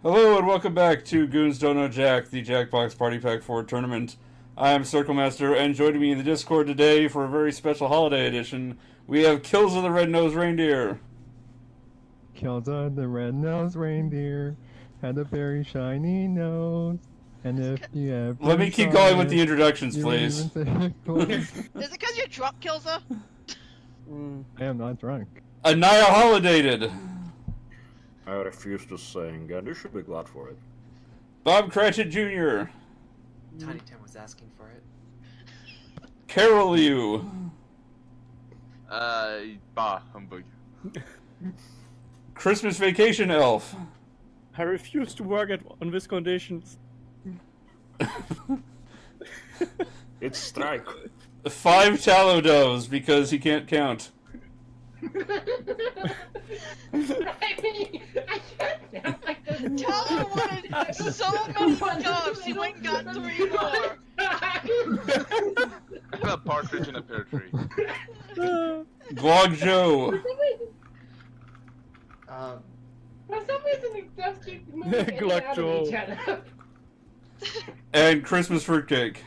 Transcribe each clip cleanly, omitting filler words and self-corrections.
Hello and welcome back to Goons Don't Know Jack, the Jackbox Party Pack 4 tournament. I am Circle Master, and joining me in the Discord today for a very special holiday edition, we have Kills of the Red-Nosed Reindeer. Kills of the red-nosed reindeer had a very shiny nose. And if you ever Let me keep going with the introductions, please. Is it because you're drunk, Kilza? I am not drunk. Anniholated. I refuse to sing, and you should be glad for it. Bob Cratchit Jr. Tiny Tim was asking for it. Carol Yu. Bah, humbug. Christmas Vacation Elf. I refuse to work on these conditions. It's strike. 5 Tallow Doves, because he can't count. Tyler wanted so many doves, he went and got 3 more. A partridge in a pear tree. Guangzhou. For some reason, it does keep moving in and out of each other. And Christmas Fruitcake.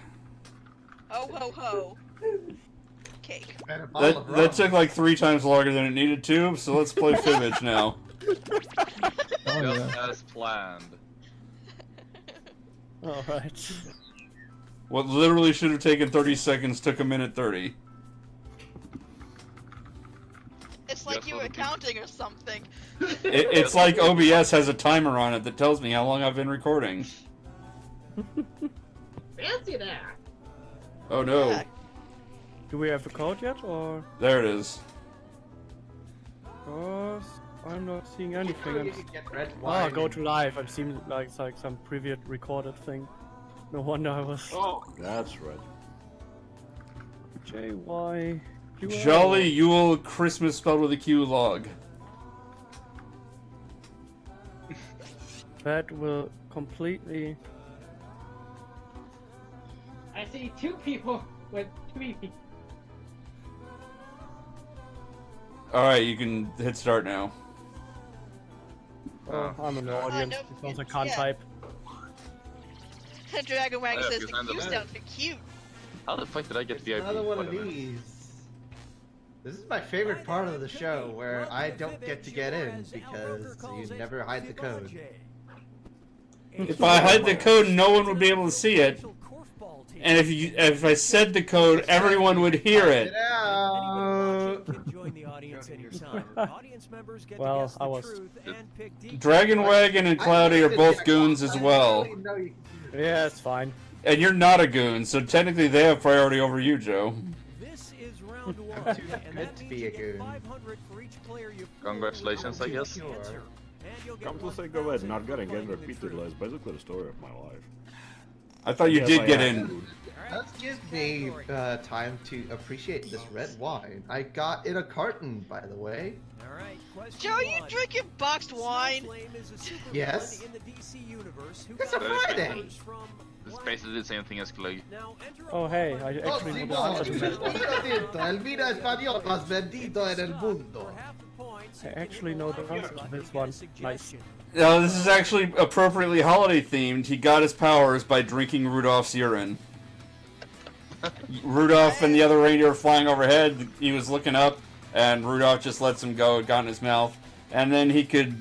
Oh ho ho. Cake. That took like 3 times longer than it needed to, so let's play Fibbage now. Oh, Just yeah. as planned. Alright. What literally should have taken 30 seconds took 1:30. It's like you were counting or something. It's like OBS has a timer on it that tells me how long I've been recording. Fancy that. Oh no. Yeah. Do we have the code yet, or? There it is. Cause I'm not seeing anything. You I'm... can get red Ah, wine. go to live. I've seen like it's like some previous recorded thing. No wonder I was. Oh, that's right. JY. Jolly Yule Christmas spelled with a Q log. That will completely. I see 2 people with 3. Alright, you can hit start now. Oh, I'm in the audience no, because I can't yeah. type. Dragon Wagon Yeah, says because the I'm the Q man. sounds so cute. How the fuck did I get It's VIP? another one of Whatever. these. This is my favorite part of the show, where I don't get to get in because you never hide the code. If I hide the code, no one would be able to see it. And if I said the code, everyone would hear it. Get out! Well, I was. Dragon Wagon and Cloudy are both goons as well. Yeah, it's fine. And you're not a goon, so technically they have priority over you, Joe. I'm too good to be a goon. Congratulations, I guess. Sure. Come to think of it, not getting in repeatedly is basically the story of my life. I thought you Yes, did I get am. in. That gives me time to appreciate this red wine. I got in a carton, by the way. Joe, you drinking boxed wine? Yes. It's a Friday. It's basically the same thing as Glug. Oh hey, I Oh, actually know the Simón, answer to el that. vino tinto, el vino español más vendido en el mundo. I actually know the answer to this one. Nice. Now, this is actually appropriately holiday themed. He got his powers by drinking Rudolph's urine. Rudolph and the other reindeer were flying overhead. He was looking up, and Rudolph just lets him go. It got in his mouth. And then he could...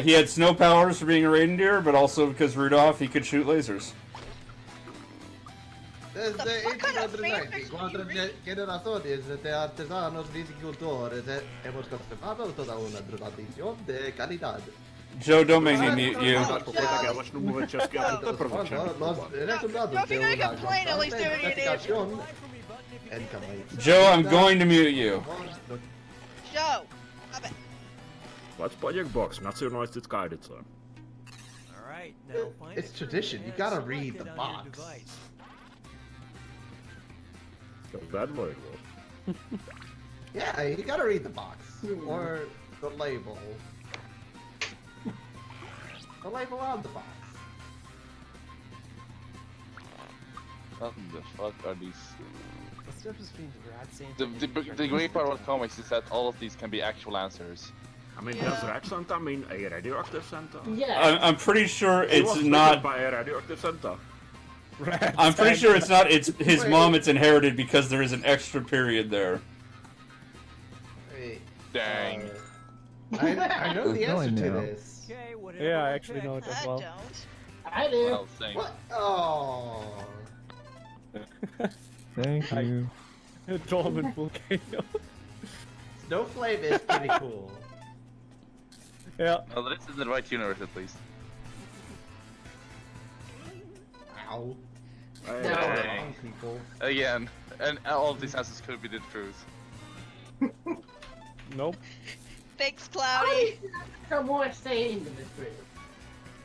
he had snow powers for being a reindeer, but also because Rudolph, he could shoot lasers. Desde fuck kind of 1890, cuatro generaciones de artesanos viticultores hemos conservado toda una tradición de calidad. Joe, don't make me mute you. Почну mówić czeski, a potem prowadziłem Los resultados No, if de you're gonna una complain, at least do it in your name. investigación en calidad. Joe, I'm going to mute you. Joe, stop it. Let's play Box, nationalistickaidice. It's tradition, you gotta read the box. That way it was. Yeah, you gotta read the box. Or the label. The label on the box. What the fuck are these? What's the difference between rat Santa The great part about comics is that all of these can be actual answers. I mean, Yeah. does Red Santa mean a radioactive Santa? Yeah. I'm pretty sure He it's was not. by a radioactive Santa. I'm pretty sure it's not. It's his mom. It's inherited because there is an extra period there. Wait, Dang. I know the No, I answer to know. this. Yeah, I actually know it as I well. don't. I do. Well, thanks. What? Oh. Thank you. Dormant volcano. Snow Flame is pretty cool. Yeah. Well, this is the right universe at least. Ow. Hey, No, Dang. wrong people. Again, and all of these answers could be the truth. Nope. Thanks, Cloudy. Some more sane in this room.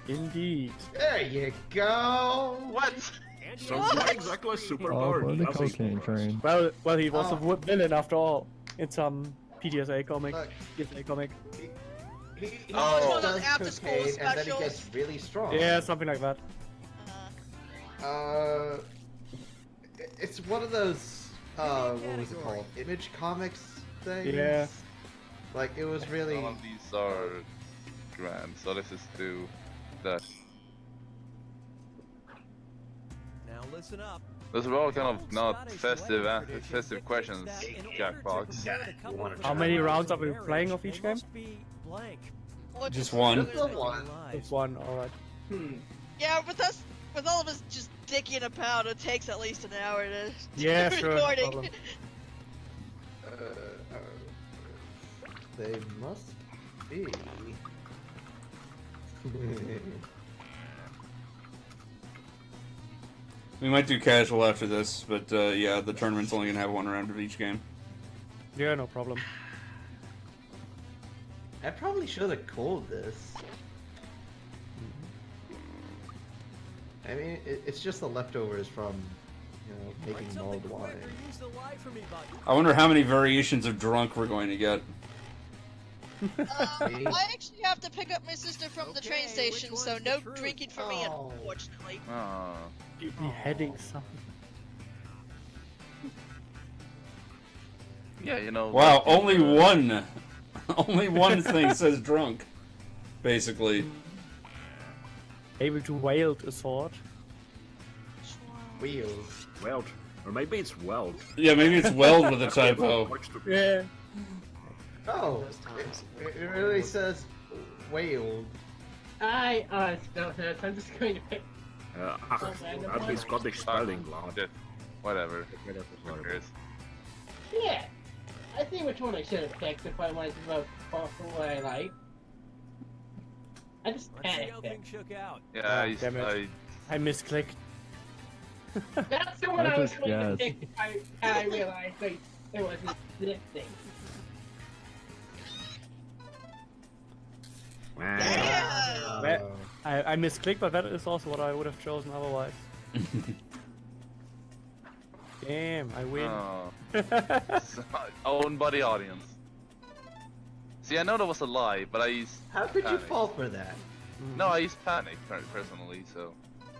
Indeed. There you go. What? So what exactly is All superpower for the does he cocaine for us? train. Well, he was Oh. a villain after all. In some PDSA comic. Look, PDSA comic. he Oh, it's one of does those after-school cocaine and then he specials. gets really strong. Yeah, something like that. It's one of those, what was it called? Image comics things? Yeah. Like, it was really... All of these are grand, so let's just do that. Now listen up. Those are all kind of not festive questions, Jackbox. How many rounds are we playing of each game? What- Just one. Just the one. It's one, alright. Yeah, with all of us just dicking about, it takes at least an hour to Yeah, do sure. No recording. problem. They must be... We might do casual after this, but yeah, the tournament's only gonna have one round of each game. Yeah, no problem. I probably should have called this. I mean, it's just the leftovers from, you know, making mulled wine. I wonder how many variations of drunk we're going to get. I actually have to pick up my sister from the train station, so no drinking for me, Oh. unfortunately. Oh. You beheading son. Yeah, you know. Wow, like, only one, only one thing says drunk, basically. Able to wield a sword. Wheels. Weld. Or maybe it's weld. Yeah, maybe it's weld with a typo. Yeah. Oh, it really says whaled. I honestly don't know, so I'm just going to pick. At least Scottish spelling, lad. shit. Whatever. Who cares? Yeah. I see which one I should have picked if I wanted to vote for what I like. I just panicked there. Yeah, Oh, damn it. I misclicked. That's the one I I was just going to guessed. pick if I realized like, it wasn't this thing. Ah. Well, I misclicked, but that is also what I would have chosen otherwise. Damn, I win. Oh. Owned by the audience. See, I know that was a lie, but I used How could you panic. fall for that? No, I used panic personally, so.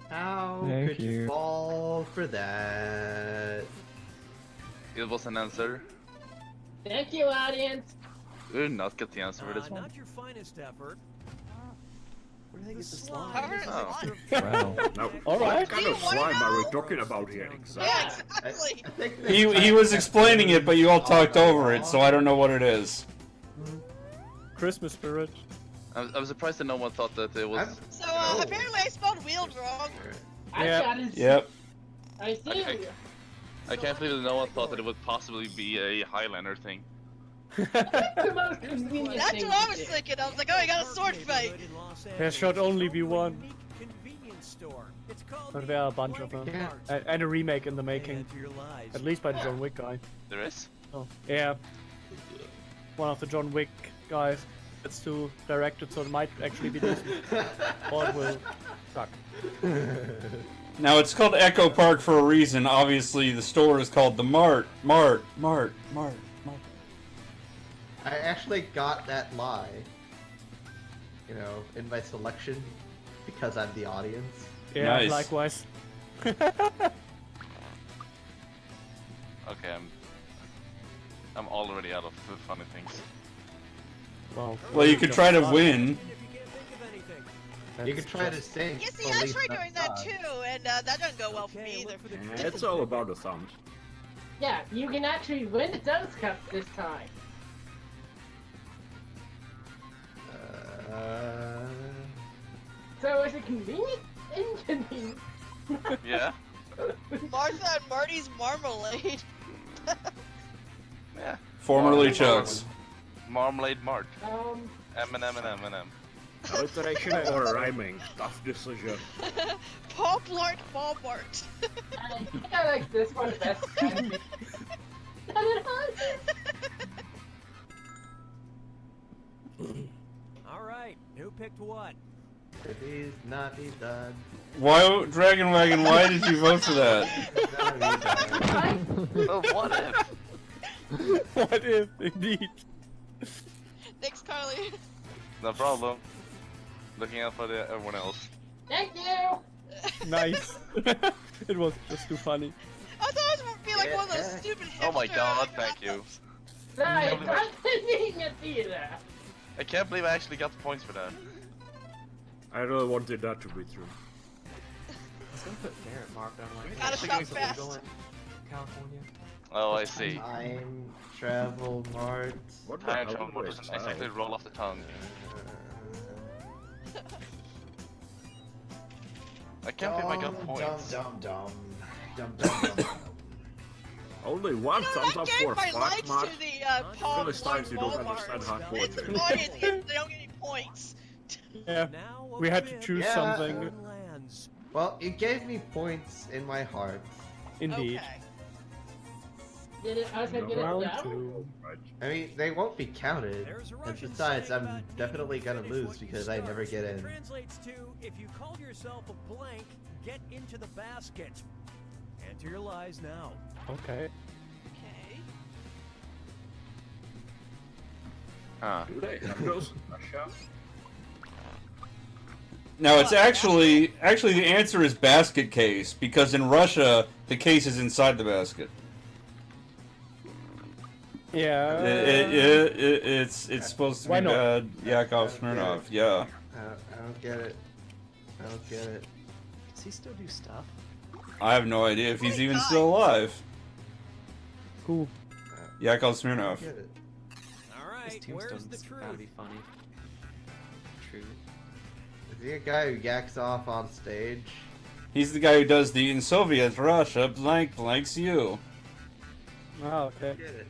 How Thank could you you. fall for that? It was an answer. Thank you, audience. We did not get the answer for this one. Not your finest effort. Where did they get the slime? However, it's Oh. fun. Wow. Now, Alright. what kind of Do you wanna slime are we know? talking about here exactly? Yeah, I exactly. think He was explaining it, but you all talked over it, so I don't know what it is. Christmas spirit. I'm surprised that no one thought that it was. I'm- So, Oh. apparently I spelled wheeled wrong. I Yeah. got it. Yep. I see Okay. you. I can't believe that no one thought that it would possibly be a Highlander thing. The most convenient That's thing what I to was do. thinking. I was like, oh, you got a sword fight. There should only be one, Convenience store. It's called but there are a bunch of them. Yeah. And a remake in the making, at least by the John Wick guy. There is? Oh, yeah. One of the John Wick guys. It's to direct it, so it might actually be decent. Or it will suck. Now it's called Echo Park for a reason. Obviously, the store is called the Mart. Mart. I actually got that lie, you know, in my selection because I'm the audience. Yeah, Nice. likewise. Okay, I'm already out of funny things. Well, you could try to win. You could try to sing. Yeah, see, I tried doing that too, and that doesn't go well for me either. Yeah, it's all about the thumbs. Yeah, you can actually win the Dunce Cup this time. So is it convenient? Inconvenient. Yeah. Martha and Marty's Marmalade. Yeah. Formerly Chuck's. Marmalade Mart. M&M. Alliteration or rhyming? Tough decision. Poplart Walmart. I think I like this one best. Alright, who picked what? If he's not, he's done. Why, Dragon Wagon? Why did you vote for that? Oh, what if? What if, indeed? Thanks, Carly. No problem. Looking out for everyone else. Thank you! Nice. It was just too funny. I thought it was gonna be like one of those stupid Oh my hipster, god, like, thank you. Nice, I'm sitting at theater. I can't believe I actually got the points for that. I really wanted that to be true. I was gonna put Barrett marked on like. Gotta shop something fast. going California. Oh, I see. Time travel mart. What the Time hell travel was doesn't exactly that? roll off the tongue. I can't believe I got points. Dum. Only one thumbs I up gave for my fuck, likes Mark. to the Philistines, you don't Walmart. understand how It's important. annoying. They don't get any points. Yeah, Now we had to win choose Yeah. something. lands. Well, you gave me points in my heart. Indeed. Okay. Did it? I was gonna get it Round down. 2. I mean, they won't be counted. There's a And Russian besides, saying I'm about definitely gonna finish lose what you because I never start. get in. Translates to, if you call yourself a blank, get into the basket. Enter your lies now. Okay. Okay. Huh. Do they have those? Russia? No, it's actually the answer is basket case because in Russia the case is inside the basket. Yeah. It's supposed to Why be not? bad. Yakov Smirnov, yeah. I don't get it. I don't get it. Does he still do stuff? I have no idea if he's even still alive. Who? Yakov I Smirnov. don't get it. Alright, His where's the tombstone's gotta truth? be funny. True. Is he a guy who yaks off on stage? He's the guy who does the in Soviet Russia blank blanks you. Ah, okay. I get it.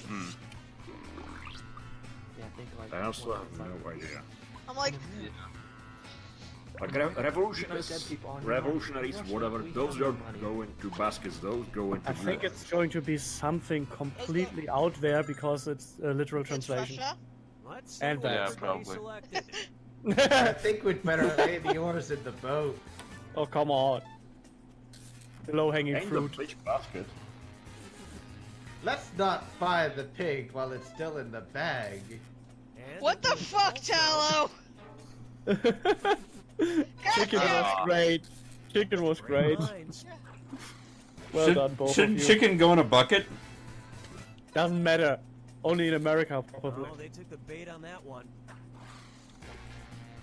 Hmm. Yeah, I think like. I also one have of the- no idea. I'm like, Like dead revolutionaries, people on revolutionaries, Russia, whatever. we Those have don't money. go into baskets. Those go into. I think it's going to be something completely out there because it's a literal it's translation. Russia? Let's see And what Yeah, everybody probably. selected. I think we'd better lay the oars in the boat. Oh, come on. The low-hanging Ain't the fruit. bitch basket. Let's not buy the pig while it's still in the bag. And What it the was fuck, also Tallow? Chicken damn was it. great. Chicken was great. lines. Well done, both of Shouldn't you. chicken go in a bucket? Doesn't matter. Only in America, probably. Oh, they took the bait on that one.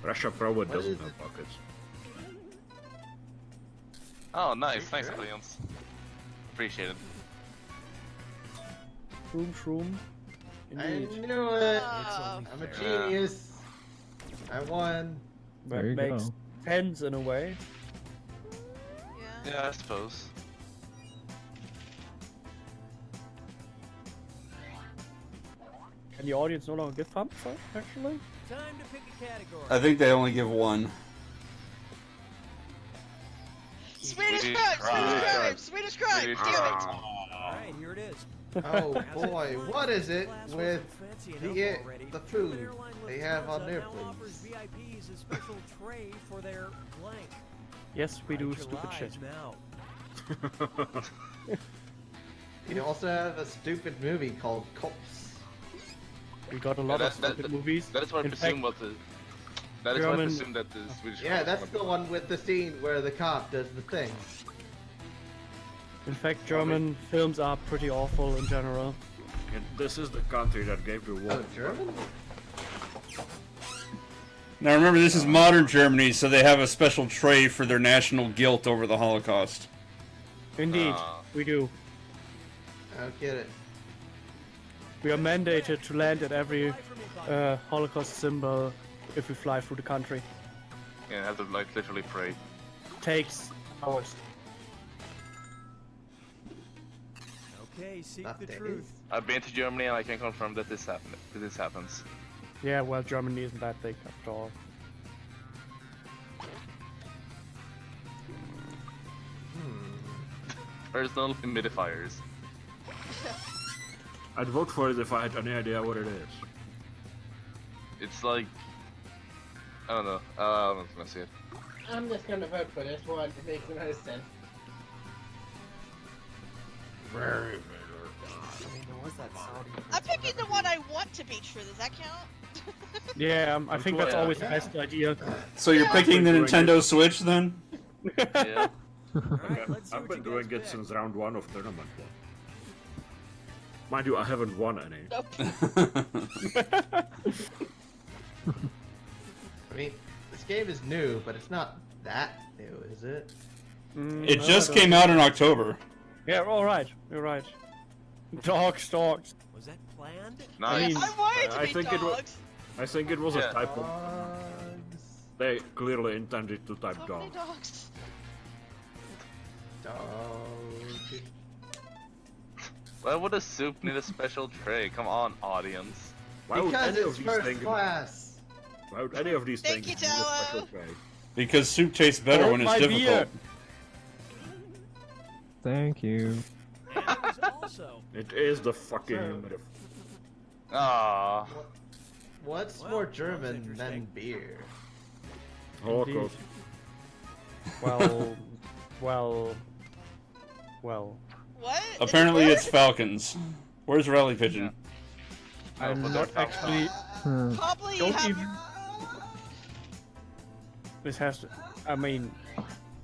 Russia probably What doesn't is have it? buckets. Oh, nice. Thanks, audience. Appreciate it. Shroom, shroom. I Indeed. knew it. Oh. I'm a genius. I won. That There you makes go. sense in a way. Yeah. Yeah, I suppose. Can the audience no longer give thumbs up, actually? Time to pick a category. I think they only give one. Swedish Swedish crime! Swedish crime. crime! Swedish crime! Swedish Damn it! Alright, here it is. Oh As boy, if what is it glass with wasn't fancy the enough already, the Blue food Airline they have on Lufthansa their now offers planes? VIPs a special tray for their blank. Yes, we do Write your stupid lies shit. now. You also have a stupid movie called Cops. We got a lot Yeah, of stupid movies. That is what I In presume fact, was the. That is what I German- presume that the Swedish. Yeah, crowd that's was the one with the scene where the cop does the thing. In fact, German films are pretty awful in general. And this is the country that gave the war. Oh, German? Now remember, this is modern Germany, so they have a special tray for their national guilt over the Holocaust. Indeed, we do. I don't get it. We are mandated to land at every Holocaust symbol if we fly through the country. Yeah, have to like literally pray. Takes hours. Okay, seek Not the days. truth. I've been to Germany and I can confirm that this happens. Yeah, well, Germany isn't that big after all. Personal humidifiers. I'd vote for it if I had any idea what it is. It's like... I don't know. I'm not gonna see it. I'm just gonna vote for this one. It makes the most sense. I mean, there was that Saudi. I'm picking the one I want to be true. Does that count? Yeah, I think that's always the best idea. So you're picking the Nintendo Switch then? Yeah. Okay, I've been doing it since round 1 of tournament 1. Mind you, I haven't won any. I mean, this game is new, but it's not that new, is it? It just came out in October. Yeah, all right. You're right. Dogs. Was that planned? Nice. I wanted to I be think dogs. I think it was a Yeah. typo. Dogs. They clearly intended to type So many dog. dogs. Dogs. Why would a soup need a special tray? Come on, audience. Why would Because any of it's these first things? class. Why would any of these Thank things you, need a Tallow. special tray? Because soup tastes better when it's my difficult. beer. Thank you. And it was also It is the fucking. Ah. What's Well, more that was German interesting. than beer? Holocaust. Well. What? Apparently It's it's Falcons. Where's Rally Pigeon? I'm but not they're actually. Hmm. Probably Don't have. even- This has to. I mean,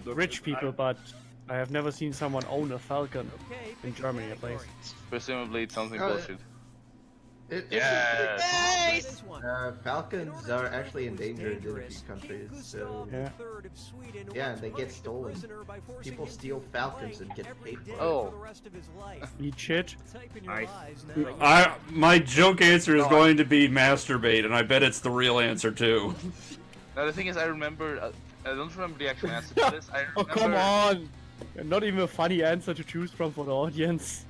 rich people, but I have never seen someone own a falcon okay. in pick a Germany, at category. least. Presumably it's something Oh, bullshit. Yeah. Nice. This one. Falcons are actually endangered in a few Dangerous. countries, King so Gustav Yeah. III of Sweden yeah, was they get put stolen. prisoner by forcing People him steal to eat falcons blank and get every paid for day it. Oh. for the rest of his life. Eat shit. Type in your I- lies now. My joke answer is going to be masturbate, and I bet it's the real answer too. Now the thing is, I remember. I don't remember the actual answer to this. I remember. Oh, come on! Not even a funny answer to choose from for the audience.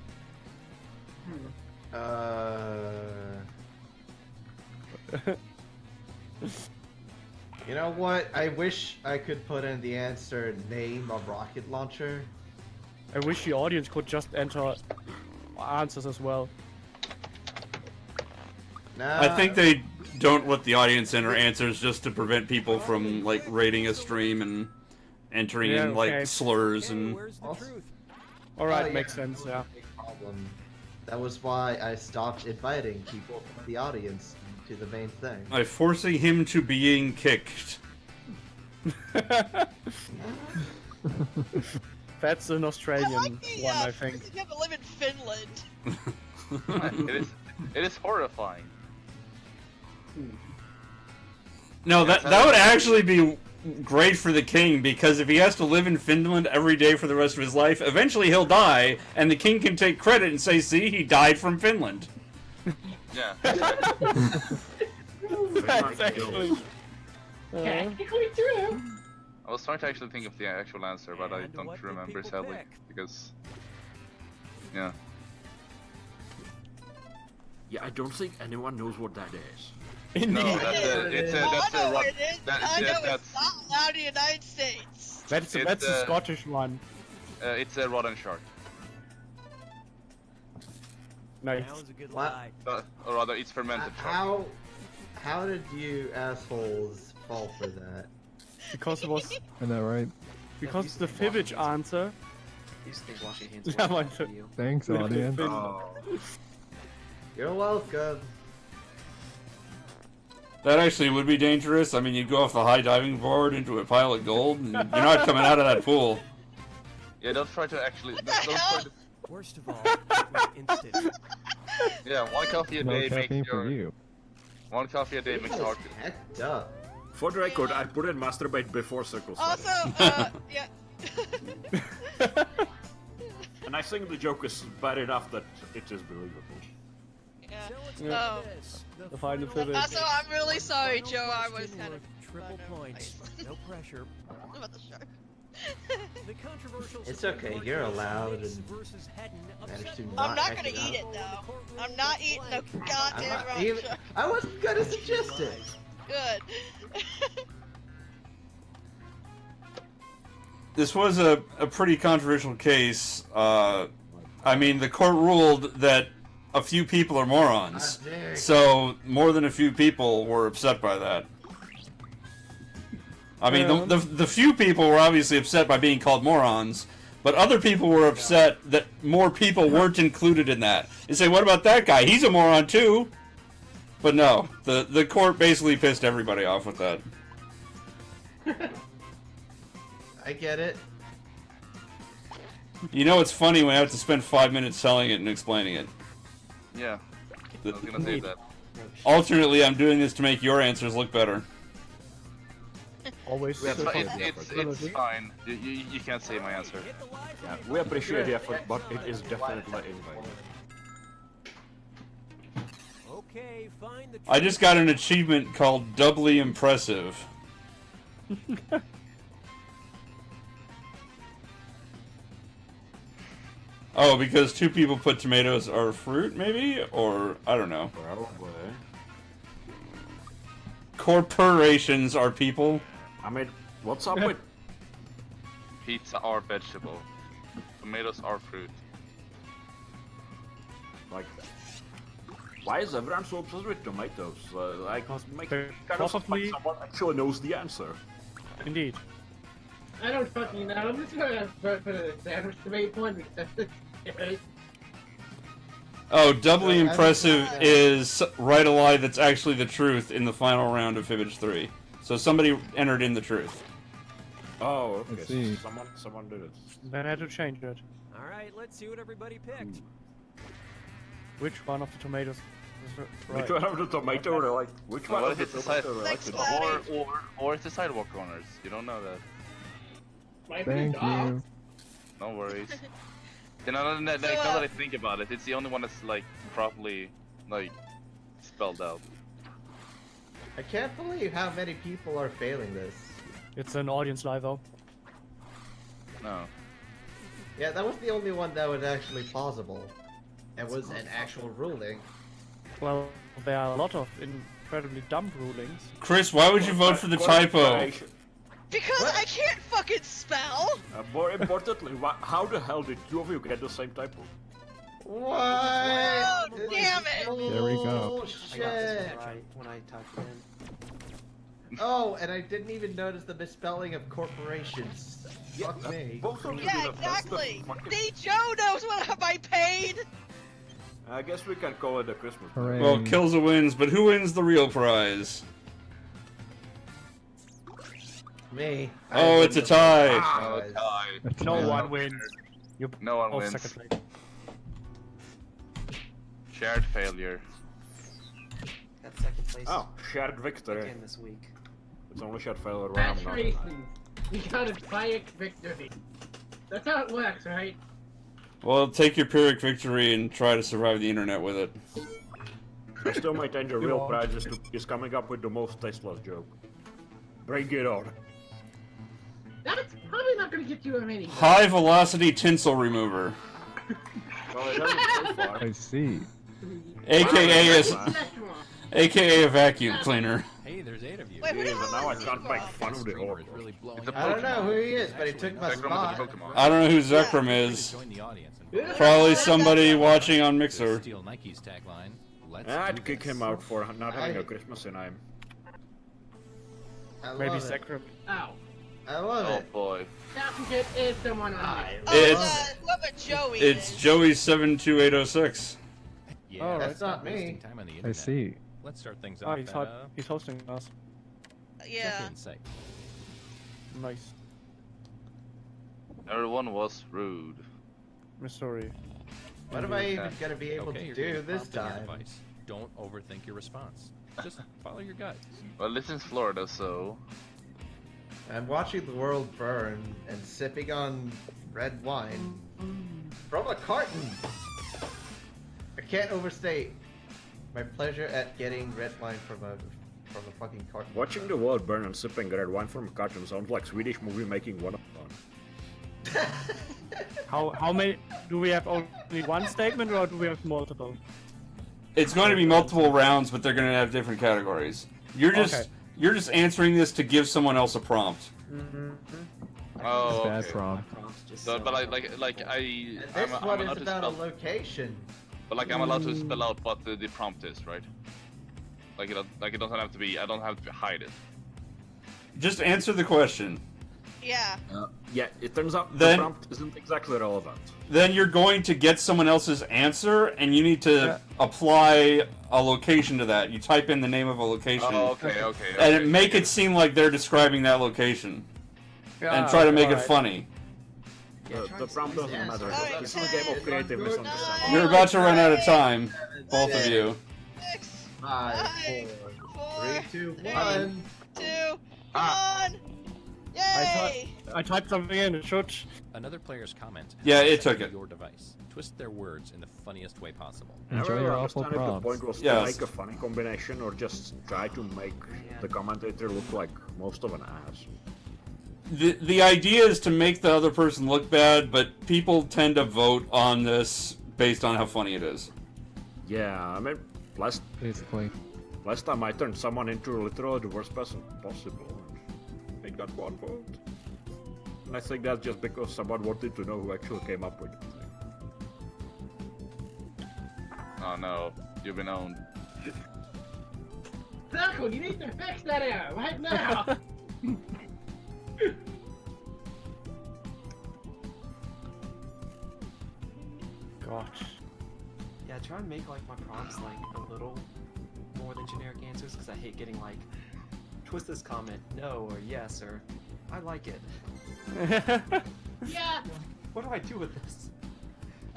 You know what? I wish I could put in the answer name of rocket launcher. I wish the audience could just enter answers as well. Nah, I think they don't let the audience enter answers just to prevent people from like rating a stream and entering Yeah, in like okay. slurs Okay, and. where's the Also- truth? Alright, yeah, makes sense, yeah. big problem. That was why I stopped inviting people from the audience to the main thing. By forcing him to being kicked. That's an I Australian like the one, I think. you have to live in Finland. It is horrifying. No, that would actually be great for the king, because if he has to live in Finland every day for the rest of his life, eventually he'll die, and the king can take credit and say, "See, he died from Finland." Yeah. That's actually. Technically true. I was trying to actually think of the actual answer, but I And don't what did remember people sadly pick? because. Yeah. Yeah, I don't think anyone knows what that is. Indeed. No, that's I a know rock. it is. That, I know that's it's not allowed in the United States. That's It's, a Scottish one. it's a rotten shark. Nice. That was a good What? lie. Or rather, it's fermented shark. How did you assholes fall for that? Because it was I know, right? because the Fibbage answer. These things wash your hands. Yeah, well man. for you. Thanks, audience. Oh. You're welcome. That actually would be dangerous. I mean, you'd go off the high diving board into a pile of gold, and you're not coming out of that pool. Yeah, don't try to actually. What the Don't hell? try to, Worst of all, it was instant. yeah, one coffee a No day makes caffeine for your. you. One coffee a day makes This your is heart. hecked up. For the record, I put in masturbate before circle Also, setting. yeah. And I think the joke is bad enough that it is believable. Yeah. So let's Yeah. go to this. The final pivot. Also, I'm really sorry, Joe. I was kind of triple points. No pressure. about the shark. The controversial It's Supreme okay, Court you're case allowed Nix and versus Hedden managed upset to most I'm not heck gonna it eat up. it though. I'm not eating no I'm goddamn not rock even. shark. I wasn't gonna suggest it. Good. This was a pretty controversial case. I mean, the court ruled that a few people are morons. Ah, dang. So, more than a few people were upset by that. I mean, the few people were obviously upset by being called morons, but other people were upset that more people weren't included in that. They say, what about that guy? He's a moron too! But no, the court basically pissed everybody off with that. I get it. You know it's funny when I have to spend 5 minutes telling it and explaining it. Yeah, I was gonna say that. Alternately, I'm doing this to make your answers look better. Always. We have so to- It's fine. You can't say my answer. Yeah, we appreciate the effort, but it is definitely in vain. Okay, find the I just got an achievement called Doubly Impressive. Oh, because two people put tomatoes are fruit, maybe? Or, I don't know. Probably. Corporations are people. I mean, what's up with... Pizza are vegetable. Tomatoes are fruit. Like... Why is everyone so obsessed with tomatoes? Like, make they're kind of probably- like someone actually knows the answer. Indeed. I don't fucking know. I'm just gonna put a sandwich tomato one because it's Oh, Doubly I Impressive understand. is write a lie that's actually the truth in the final round of Fibbage 3. So somebody entered in the truth. Oh, Let's okay. see. So someone did it. Then I had to change it. Alright, let's see what everybody picked. Which one of the tomatoes was right? Which one of the tomato or like which one Well, of the it's the side, tomato? Thanks, Like, Gladys. or it's the sidewalk corners. You don't know that. my Thank dog. you. No worries. You know, now that I think about it, it's the only one that's like properly like spelled out. I can't believe how many people are failing this. It's an audience lie though. No. Yeah, that was the only one that was actually plausible. It was an actual ruling. Well, there are a lot of incredibly dumb rulings. Chris, why would you vote for the typo? Because What? I can't fucking spell. More importantly, how the hell did two of you get the same typo? What? Oh, damn it. There we go. I got this Shit. one right when I typed it in. Oh, and I didn't even notice the misspelling of corporations. Fuck me. Both of you Yeah, did it. That's the exactly. fucking- See, Joe knows what I paid. I guess we can call it a Christmas. party. Hooray. Well, Killza wins, but who wins the real prize? Me. Oh, it's a tie. Oh, tie. No Yeah. one wins. You No one both wins. second place. Shared failure. Got second place Oh, shared victory. again this week. It's only shared failure when I'm not. Congratulations. You got a Pyrrhic victory. That's how it works, right? Well, take your Pyrrhic victory and try to survive the internet with it. I still maintain the real prize is coming up with the most tasteless joke. Bring it on. That's probably not gonna get you a mini. High velocity tinsel remover, Well, it hasn't so far. I see. aka a vacuum cleaner. Hey, there's 8 of you. Wait, who the Yeah, but hell now I is can't Igor? make fun of the Streamer orc. is really blowing It's a up. I don't know who he is, but he took my Spectrum spot. is a Pokemon. I don't know who Zekrom is. Join the audience and Probably somebody watching on Mixer. steal Nike's tagline. Let's I'd do kick this. him out for not having a Christmas in him. I love Maybe it. Zekrom. Ow. I love Oh it. boy. Applicant is someone on I it. love It's- it. Whoever Joey It's is. Joey 72806. Yeah, Oh, let's that's stop not me. wasting time on the I internet. see. Let's start things Oh, off. he's hosting us. Yeah. Check-in site. Nice. Everyone was rude. I'm sorry. What am I even gonna be able Okay, to you're do getting this prompted on time? your device. Don't overthink your response. Just follow your gut. Well, this is Florida, so. I'm watching the world burn and sipping on red wine from a carton. I can't overstate my pleasure at getting red wine from a fucking carton. Watching the world burn and sipping red wine from a carton sounds like Swedish movie making 101. How many? Do we have only one statement or do we have multiple? It's going to be multiple rounds, but they're going to have different categories. You're just answering this to give someone else a prompt. Oh, Bad okay. prompt. So, but And this I'm one allowed is to about a spell, location. but like I'm allowed to spell out what the prompt is, right? Like it doesn't have to be. I don't have to hide it. Just answer the question. Yeah. Yeah, it turns out the Then- prompt isn't exactly relevant. Then you're going to get someone else's answer, and you need to apply a location to that. You type in the name of a location, Oh, okay. and make it seem like they're describing that location, and try to make it funny. The prompt doesn't matter. Alright, This is a game of creative misunderstanding. You're about to run out of time, both of you. 6, 5, 4, 3, 2, 1. 2, 1. Yay! I typed something in. It should. Another player's comment. has Yeah, been it sent took to it. Your device. Twist their words in the funniest way possible. Enjoy I your don't awful understand if the point prompts. was to Yes. make a funny combination or just try to make the commentator look like most of an ass. The idea is to make the other person look bad, but people tend to vote on this based on how funny it is. Yeah, I mean, last time I turned someone into literally the worst person possible. It got 1 vote. And I think that's just because someone wanted to know who actually came up with it. Oh no, you've been owned. Circle, you need to fix that error right now! Gosh. Yeah, try and make like my prompts like a little more than generic answers because I hate getting like twist this comment no or yes or I like it. Yeah! What do I do with this?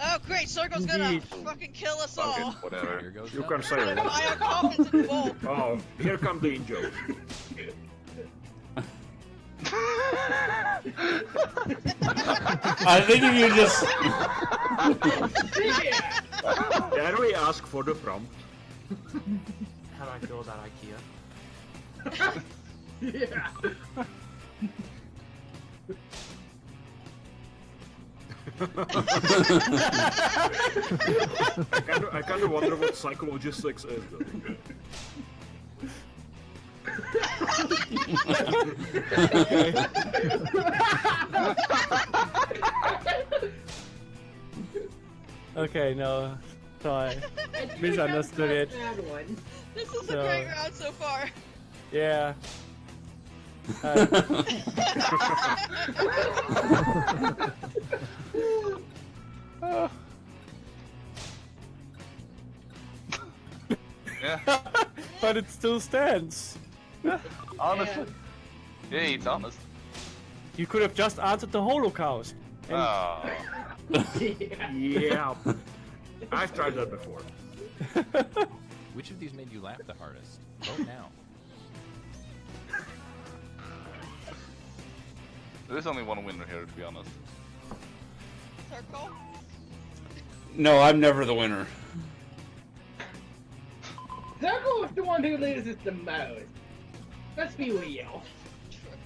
Oh great, Circle's gonna Indeed. fucking kill us Fucking all. whatever. Here goes You nothing. can say that. Fire coffins in bulk. Oh, here come the in-joke. I think if you just Can we ask for the prompt? How do I feel about IKEA? Yeah! I kind of wonder what psychologistics is though. Okay, no. Sorry. Misunderstood it. This is a So- great round so far. Yeah. Yeah, But it still stands. honestly. Yeah, it's honest. You could have just answered the Holocaust. And Oh. Yeah. I've tried that before. Which of these made you laugh the hardest? Vote now. There's only one winner here, to be honest. Circle. no, I'm never the winner. Circle is the one who loses the most. Let's be real.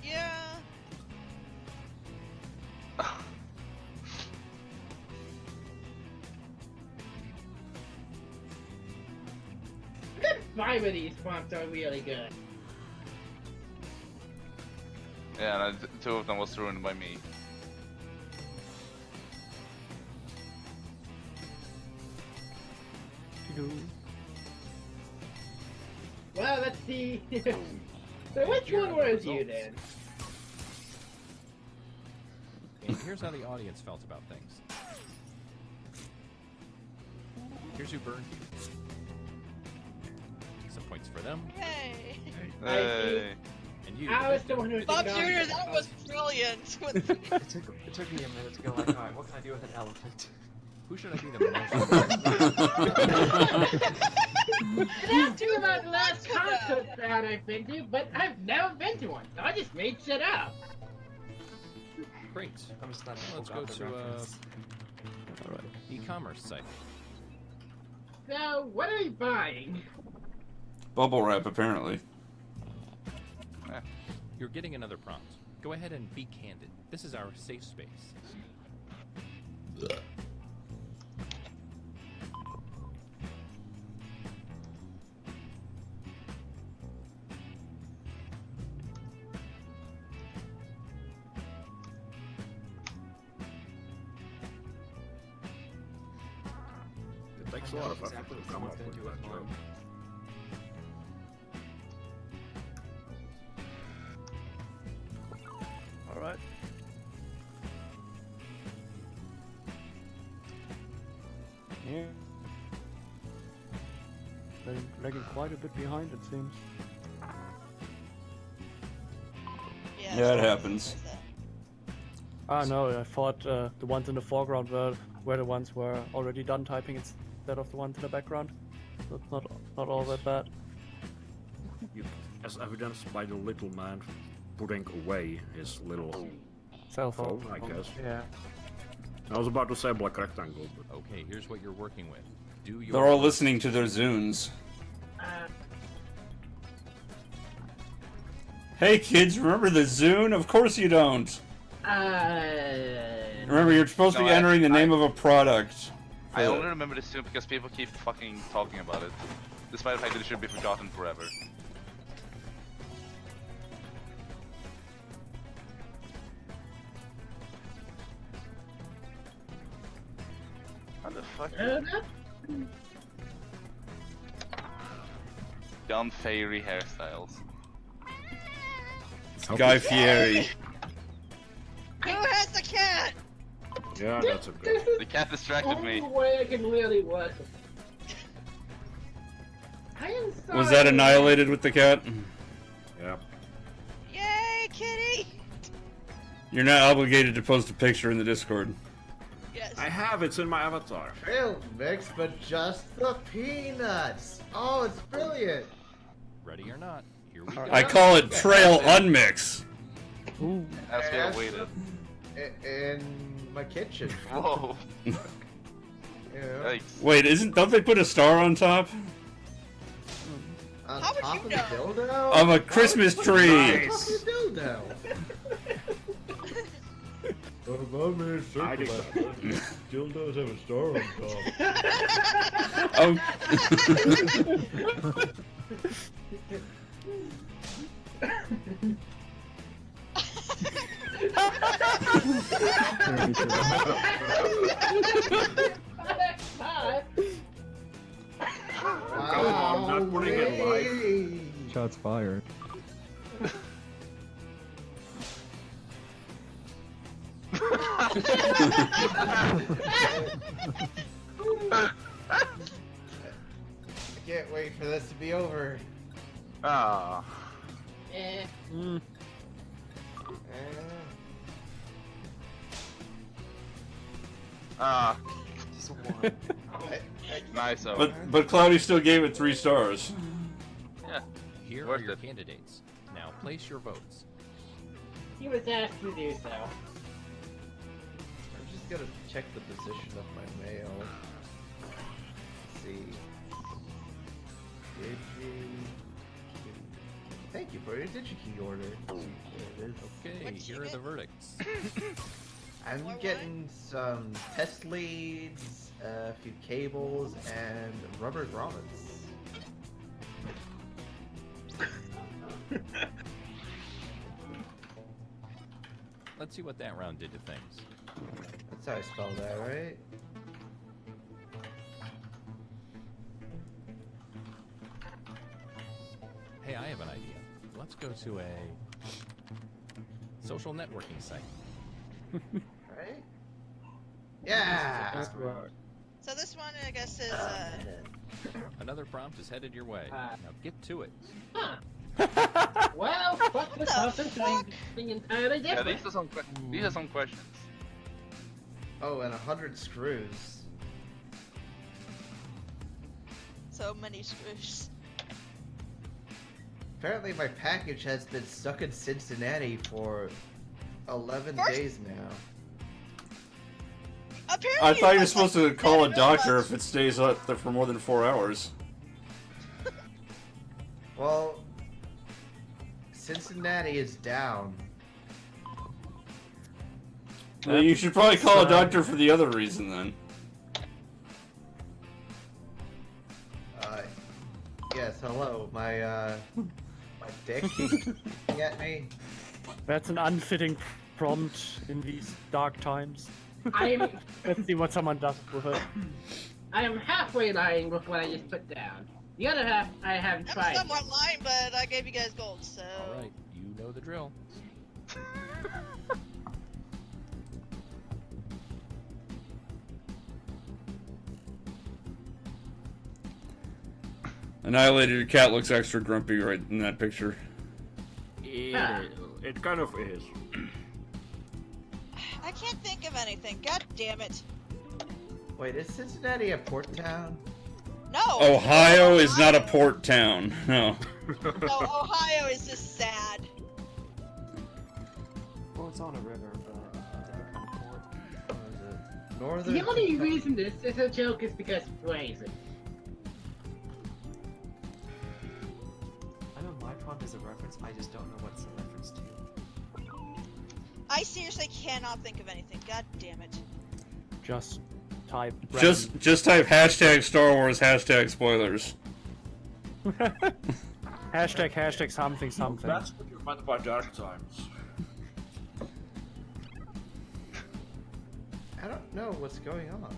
Yeah. Good 5 of these prompts are really good. Yeah, and 2 of them was ruined by me. Well, let's see. So which one was you then? And here's how the audience felt about things. Here's who burned you. Some points for them. Hey. Hey. And you. I was the one who was Bob ignoring Jr., it. that was brilliant. It took me a minute to go like, alright, what can I do with an elephant? Who should I be the most? And asked you about the last concert that I've been to, but I've never been to one, so I just made shit up. Great. I'm just not Let's go to alright, e-commerce site. So, what are we buying? Bubble wrap, apparently. You're getting another prompt. Go ahead and be candid. This is our safe space. It takes a lot of effort to come up with that joke. Alright. Yeah. They're lagging quite a bit behind, it seems. Yeah, it happens. Ah, no, I thought the ones in the foreground were the ones who were already done typing instead of the ones in the background. So it's not all that bad. As evidenced by the little man putting away his little Cell phone. phone, I guess. Yeah. I was about to say black rectangle, but... Okay, here's what you're working with. Do your They're all listening to their Zunes. Hey kids, remember the Zune? Of course you don't. Remember, you're supposed to be entering the name of a product. I only remember this soon because people keep fucking talking about it. Despite the fact that it should be forgotten forever. How the fuck? Young fairy hairstyles. Guy Fieri. Who has the cat? Yeah, that's okay. The cat distracted me. Only way I can really work. I am sorry. Was that annihilated with the cat? Yeah. Yay, kitty! You're not obligated to post a picture in the Discord. Yes. I have, it's in my avatar. Trail mix, but just the peanuts. Oh, it's brilliant. Ready or not, here we go. I call it Trail Unmix. As we Yes. waited. In my kitchen. Whoa. Yeah. Yikes. Wait, don't they put a star on top? On How would top you of the dildo? Of a Christmas tree. Nice. On top of the dildo. I did that. Dildos have a star on top. Oh. I'm not putting it live. Shots fired. I can't wait for this to be over. Ah. Ah. Just one. Nice. But Cloudy still gave it 3 stars. Yeah. Here are Worth your it. candidates. Now place your votes. He was asked to do so. I'm just gonna check the position of my mail. Let's see. Thank you for your DigiKey order. There it is. Okay, What'd you here are get? the verdicts. I'm What getting some test leads, a few cables, and rubber grommets. Let's see what that round did to things. That's how I spell that, right? Hey, I have an idea. Let's go to a social networking site. Right? Yeah! So this one, I guess, is Another prompt is headed your way. Now get to it. Huh. Well, fuck this up and trying something entirely Yeah, different. these are some questions. Oh, and 100 screws. So many screws. Apparently my package has been stuck in Cincinnati for 11 days now. Apparently I thought you were must supposed to like call a very doctor much. if it stays up there for more than 4 hours. Well, Cincinnati is down. Well, you should probably call a doctor for the other reason then. Yes, hello. My dick keeps looking at me. That's an unfitting prompt in these dark times. I'm Let's see what someone does with it. I am halfway lying with what I just put down. The other half I haven't I'm tried. somewhat lying, but I gave you guys gold, so. Alright, you know the drill. Annihilator, your cat looks extra grumpy right in that picture. It kind of is. I can't think of anything. God damn it. Wait, is Cincinnati a port town? No. Ohio is not a port town. No. No, Ohio is just sad. Well, it's on a river, but different kind of port. Northern. The only reason this is a joke is because it's crazy. I know my prompt is a reference, I just don't know what it's a reference to. I seriously cannot think of anything. God damn it. Just type. Just type hashtag Star Wars, hashtag spoilers. hashtag something something. That's what you meant by dark times. I don't know what's going on.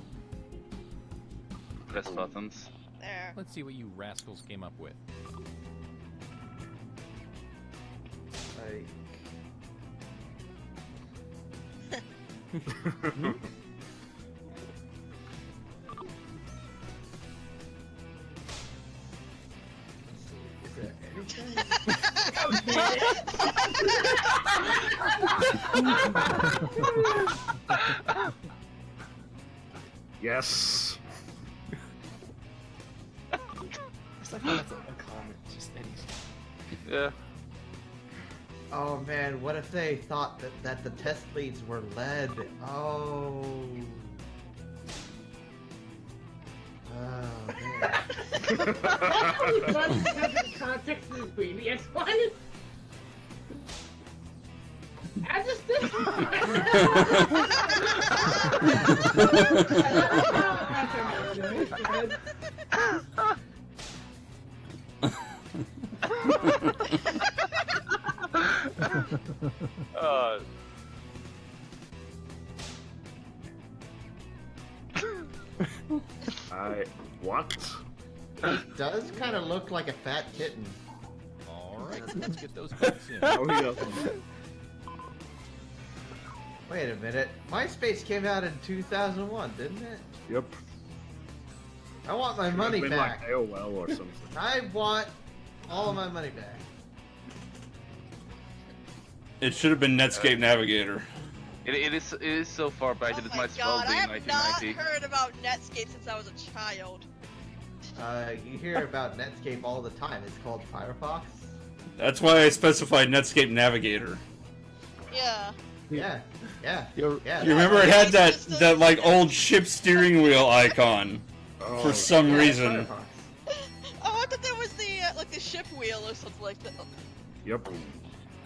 Press buttons. There. Let's see what you rascals came up with. Like. Is there anything? Yes. It's like that's a comment, just anything. Yeah. Oh man, what if they thought that the test leads were lead? Oh. Oh man. That's only fun because of the context of the previous one. I just did. What? He does kind of look like a fat kitten. Alright, let's get those votes in. Oh, he doesn't. Wait a minute. MySpace came out in 2001, didn't it? Yep. I want my money Been back. like AOL or something. I want all of my money back. It should have been Netscape Navigator. It is so far back that it might as well God, be I have 1990. not heard about Netscape since I was a child. You hear about Netscape all the time. It's called Firefox. That's why I specified Netscape Navigator. Yeah. Yeah. Yeah. You're- Yeah. You remember it had that like old ship steering wheel icon for some reason. Firefox. Oh, I thought that was the like the ship wheel or something like that. Yep.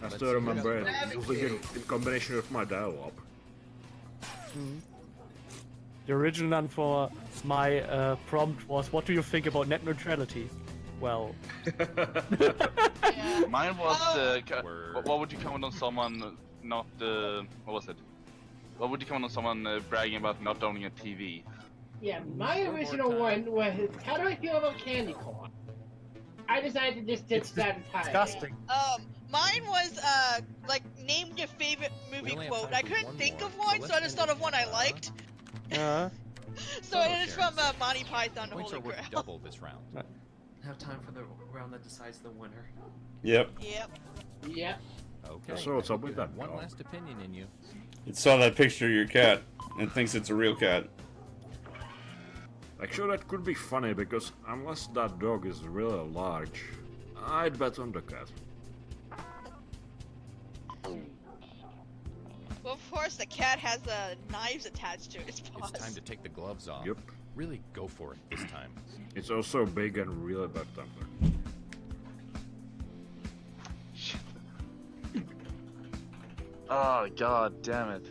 I still remember it. Using it in combination with my dial-up. The original one for my prompt was, "What do you think about net neutrality?" Well, Yeah. Mine was Word. what would you comment on someone not what was it? What would you comment on someone bragging about not owning a TV? Yeah, my original one was, how do I feel about candy corn? I decided to just ditch that entirely. disgusting. Mine was like name your favorite movie only have quote. time I for couldn't one think more, of one, so so I let's just thought of one I end liked. Uh, So it's from Monty Python. Points Holy are worth crap. double this round. have time for the round that decides the winner. Yep. Yep. Yep. Okay. So what's up with that? One last opinion in you. It saw that picture of your cat and thinks it's a real cat. Actually, that could be funny because unless that dog is really large, I'd bet on the cat. Well, of course, the cat has knives attached to its paws. It's time to take the gloves off. Yep. Really go for it this time. It's also big and really bad tempered. Oh god damn it.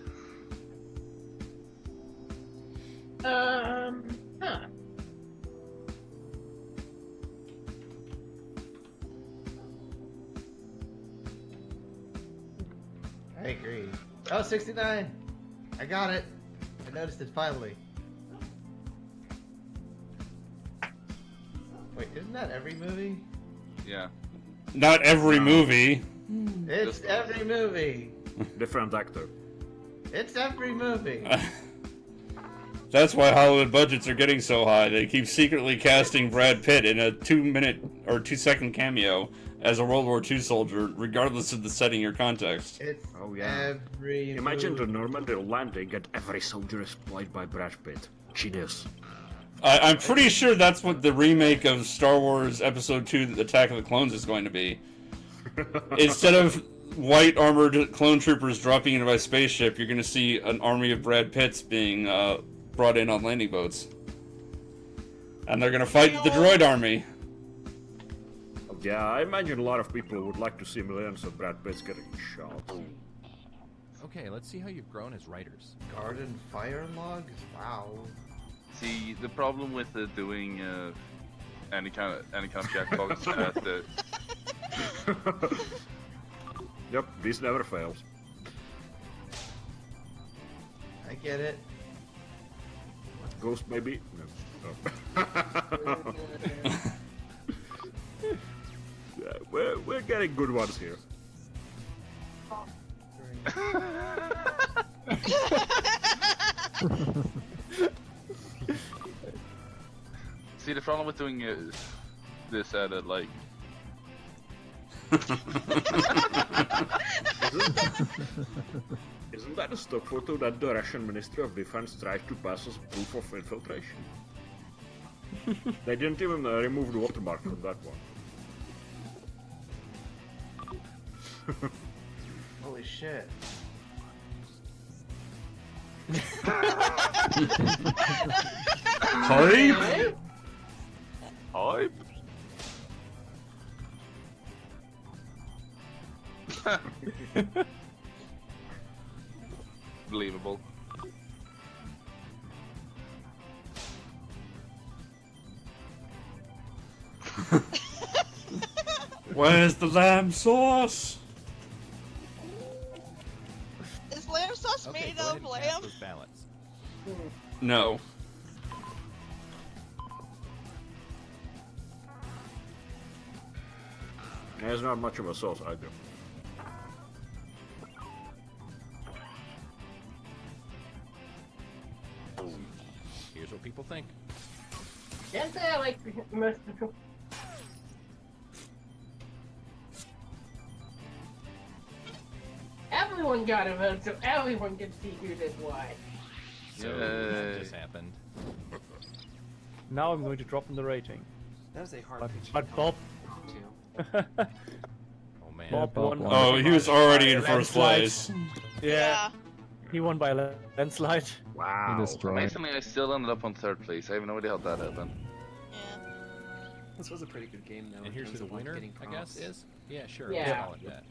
Huh. I agree. Oh, 69! I got it! I noticed it finally. Wait, isn't that every movie? Yeah. Not every movie. It's every movie! Different actor. It's every movie! That's why Hollywood budgets are getting so high. They keep secretly casting Brad Pitt in a 2-minute or 2-second cameo as a World War II soldier, regardless of the setting or context. It's Oh yeah. every Imagine the movie. Normandy landing and every soldier is played by Brad Pitt. Genius. I'm pretty sure that's what the remake of Star Wars Episode 2, Attack of the Clones, is going to be. Instead of white armored clone troopers dropping into my spaceship, you're going to see an army of Brad Pitts being brought in on landing boats. And they're going to fight the droid army. Yeah, I imagine a lot of people would like to see millions of Brad Pitts getting shot. Okay, let's see how you've grown as writers. Garden fire logs? Wow. See, the problem with doing any kind of Jackbox is that Yep, this never fails. I get it. Ghost maybe? No. Oh. Yeah, we're getting good ones here. see the problem with doing this at like Isn't that a stock photo that the Russian Ministry of Defense tried to pass as proof of infiltration? They didn't even remove the watermark from that one. Holy shit. Hype? Hype? Believable. Where's the lamb sauce? Is lamb sauce Okay, made go ahead of and cast lamb? those ballots. No. There's not much of a sauce either. Here's what people think. Can't say I like most of them. Everyone got a vote, so everyone can see who did what. So what just happened? Now I'm going to drop in the rating. That was a hard But, pitch to but call, Bob, too. Oh man. Bob Bob won. won. Oh, he was already in first Landslide. place. Yeah, he won by a landslide. Wow. He destroyed. Amazingly, I still ended up on third place. I have no idea how that happened. Yeah. This was a pretty good game, though. And here's who the winner, I guess, is? Yeah, sure. Yeah. Let's call it that.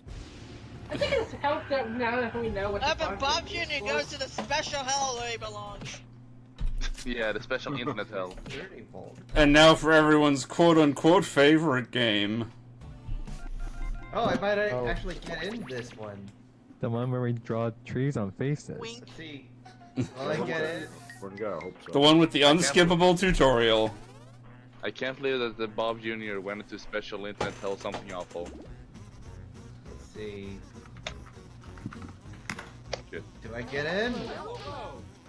I think it's helped that now that we know what the Up and Bob content Jr. was. goes to the special hell where he belongs. Yeah, the special internet hell. 30 volt. And now for everyone's quote-unquote favorite game. Oh, I might Oh. actually get in this one. The one where we draw trees on faces. Wink. Let's see. Will I get in? Yeah, I hope so. The one with the unskippable tutorial. I can't believe that the Bob Jr. went into special internet hell something awful. Let's see. Shit. Do I get in?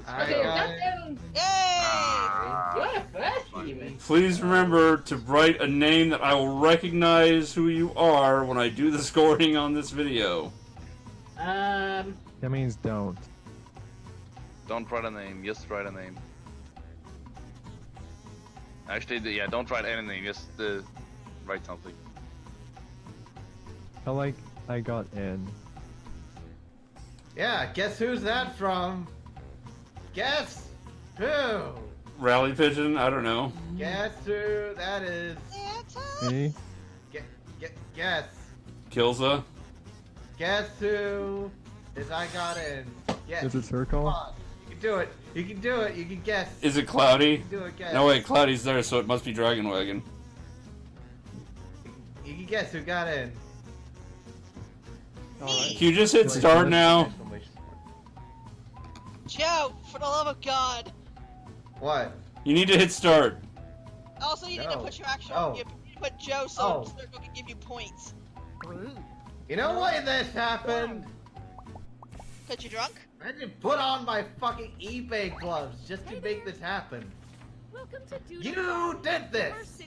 Okay, that sounds. Yay! You're first, even. Please remember to write a name that I will recognize who you are when I do the scoring on this video. That means don't. Don't write a name, just write a name. Actually, yeah, don't write any name, just write something. I got N. Yeah, guess who's that from? Guess who? Rally Pigeon? I don't know. Guess who that is? Me? Guess. Kilza? Guess who is I got in? Guess. Is it Circle? Come on. You can do it. You can do it. You can guess. Is it Cloudy? You can do it, guess. No, wait, Cloudy's there, so it must be Dragon Wagon. You can guess who got in. Can you just hit start now? Joe, for the love of God. What? You need to hit start. Also, you need to put your actual. Oh. You need to put Joe so Circle can give you points. You know why this happened? Cause you're drunk? I had to put on my fucking eBay gloves just to make this happen. Welcome to You did this!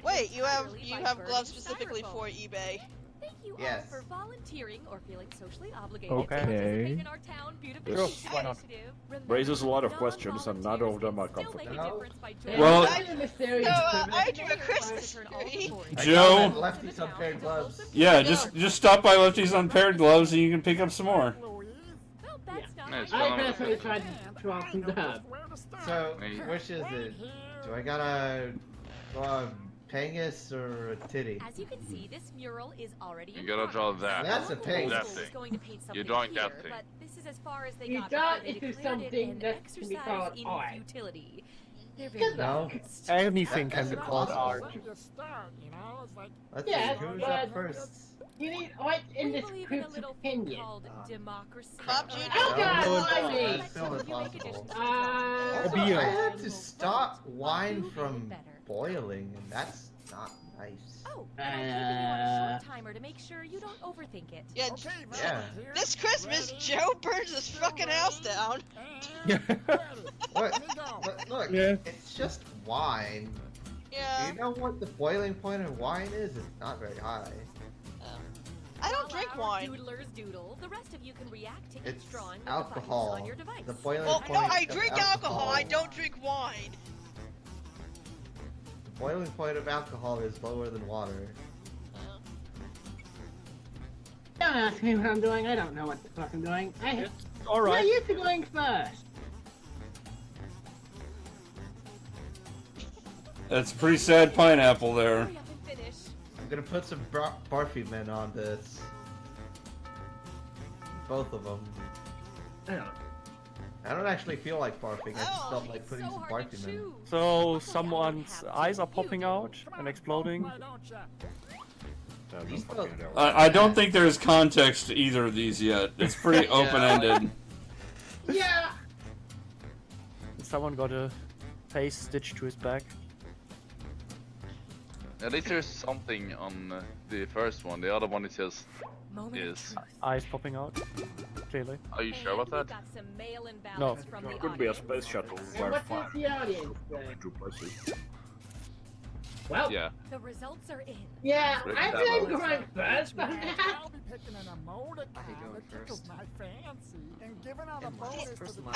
Wait, you have gloves specifically for eBay. Thank you Yes. all for volunteering or feeling socially obligated Okay. to participate in our town beautification Why not? initiative. Raises a lot of questions, and not all of them are comfortable. Well, I drew a Christmas tree. Joe. Lefty's unpaired gloves. Yeah, just stop by Lefty's Unpaired Gloves and you can pick up some more. I personally tried to draw some dub. So, which is it? Do I gotta draw a Pangus or a titty? As you can see, this mural is already You gotta draw that. That's a pig. That is thing. going to paint something You're drawing here, that thing. but this is as far as they You got got before they into declared it something an that can be exercise called in art. futility. They're very No. advanced. Anything can be That's called impossible. art. Let's Yes, see, who's but- up first? You need art in We this believe in a group's little thing opinion. called democracy. Bob Jr. Oh God, No, why me? that's still impossible. Uh, I had to stop wine from boiling, and that's not nice. Oh, and I'm keeping you on a short timer to make sure you don't overthink it. Yeah, Yeah. this Christmas, Joe burns his fucking house down. What? Look, Yeah. it's just wine. Yeah. Do you know what the boiling point of wine is? It's not very high. I don't drink wine. Doodlers doodle. The rest of you can react to It's each drawing with alcohol. the buttons on your device. The boiling Well, point no, I of drink alcohol. I don't drink wine. The boiling point of alcohol is lower than water. don't ask me what I'm doing. I don't know what the fuck I'm doing. Alright. I'm used to going first. That's a pretty sad pineapple there. Hurry up and finish. I'm gonna put some barfy men on this. Both of them. I don't actually feel like barfing. I just felt like putting some barfy men. So someone's eyes are popping out and exploding. I don't think there's context to either of these yet. It's pretty open-ended. Yeah. Someone got a face stitched to his back. At least there's something on the first one. The other one is just Eyes popping out. Clearly. Are you sure about that? Got some mail in No. ballots from the Could be a audience. space shuttle And where what fire does the audience say? two places. Well, Yeah. The results are in. yeah, Rick I'm Savage. going first on that.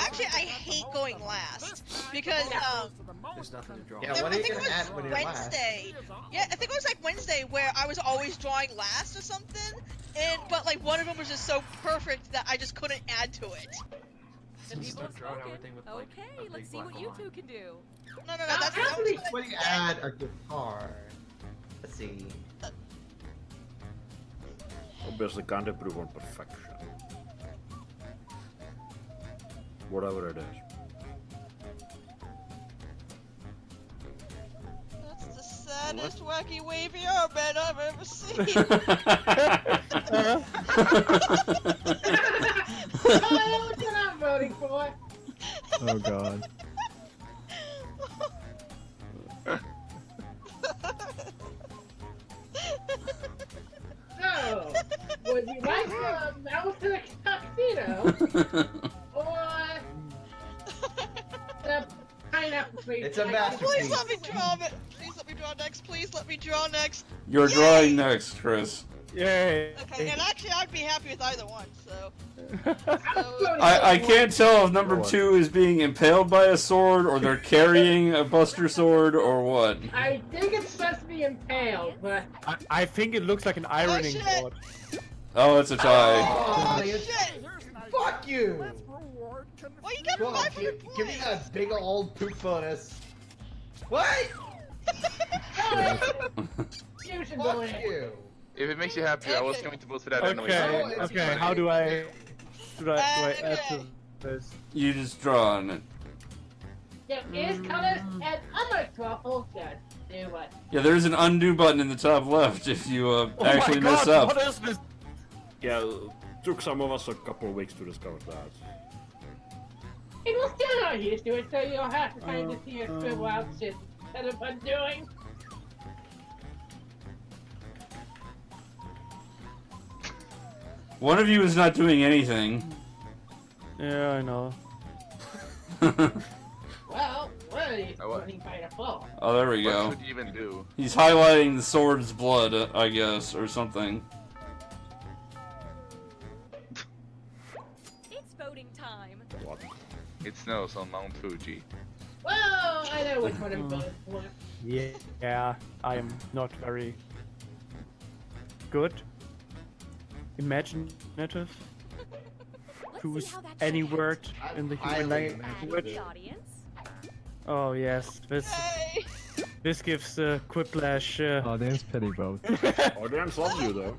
Actually, I hate going last because There's nothing to draw. Yeah, I what are you think it gonna was add when you're last? Wednesday. Yeah, I think it was like Wednesday where I was always drawing last or something, but like one of them was just so perfect that I just couldn't add to it. The people have Drawing spoken. everything with, like, Okay, a big let's see black what you line. two can do. No, that was What do you add a guitar? Let's see. Obviously can't improve on perfection. Whatever it is. That's the saddest wacky wavy airbed I've ever seen. Oh, that's what I'm voting for. Oh god. So, would you like a mouse in a tuxedo? Or It's a masterpiece. Please let me draw. Please let me draw next. Please let me draw next. You're drawing next, Chris. Yay! Okay, and actually, I'd be happy with either one. So. I can't tell if number 2 is being impaled by a sword, or they're carrying a Buster sword, or what. I think it's supposed to be impaled, but I think it looks like an ironing board. Oh, it's a tie. Oh, shit! Fuck you! Well, you got Come on, 500 points. give me that big old poop bonus. What? you should go Fuck in. you! If it makes you happy, I was going to post it out anyway. Okay, okay. How do I? Do I add to this? You just draw on it. There is colors and other truffles that do what? Yeah, there's an undo button in the top left if you actually my mess God, up. What is this? Yeah, took some of us a couple of weeks to discover that. It will still not used to it, so you'll have to kind of see your scribble out shit instead of undoing. One of you is not doing anything. Yeah, I know. Well, what are you running by the fall? Oh, there we go. What should you even do? He's highlighting the sword's blood, I guess, or something. It's voting time. What? It snows on Mount Fuji. Well, I know which one I'm voting for. Yeah, I am not very good. Imaginative. Choose any word in the human language. Oh yes, this gives Quiplash. Audience pity vote. Audience loves you though.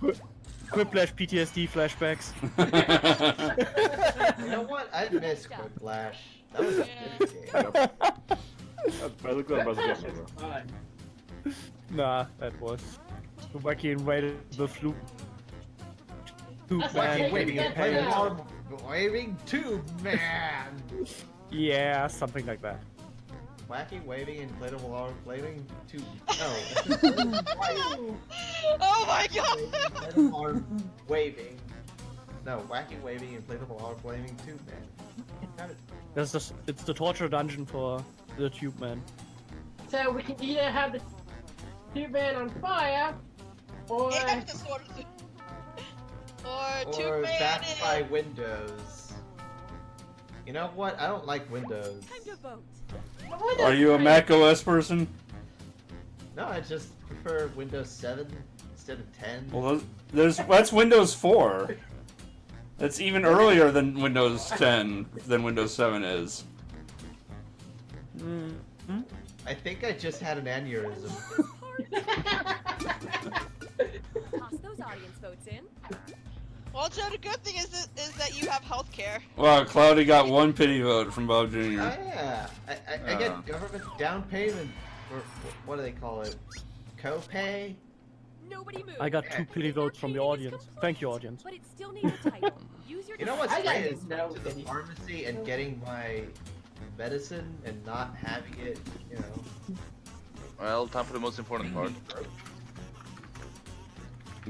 Quiplash PTSD flashbacks. You know what? I miss Quiplash. That was a good game. That's basically the best game ever. Nah, that was the wacky invaded the fluke. Waving tube man. Yeah, something like that. Wacky waving inflatable arm flaming tube. No. Oh my God! Inflatable arm waving. No, wacky waving inflatable arm flaming tube man. It's the torture dungeon for the tube man. So we can either have the tube man on fire, or Tube man backed by windows. You know what? I don't like Windows. Time to vote. Are you a Mac OS person? No, I just prefer Windows 7 instead of 10. Well, that's Windows 4. That's even earlier than Windows 10 than Windows 7 is. I think I just had an aneurysm. Toss those audience votes in. Well, Joe, the good thing is that you have healthcare. Wow, Cloudy got 1 pity vote from Bob Jr. Oh yeah, I get government down payment, or what do they call it? Copay? Nobody move. I got 2 pity votes from the audience. Thank you, audience. But it still needs a title. Use your You know what's I great got is no to the pity. pharmacy and getting my medicine and not having it, you know. Well, time for the most important part.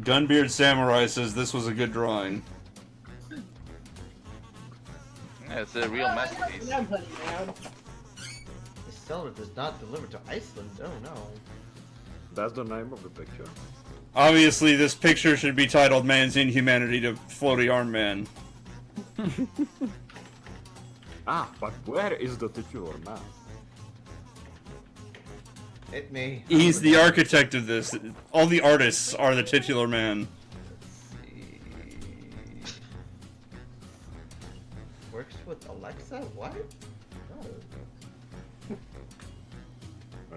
Gunbeard Samurai says this was a good drawing. Yeah, it's a real masterpiece. The seller does not deliver to Iceland. Oh no. That's the name of the picture. Obviously, this picture should be titled Man's Inhumanity to Floaty Arm Man. Ah, but where is the titular man? Hit me. He's the architect of this. All the artists are the titular man. Works with Alexa? What? No.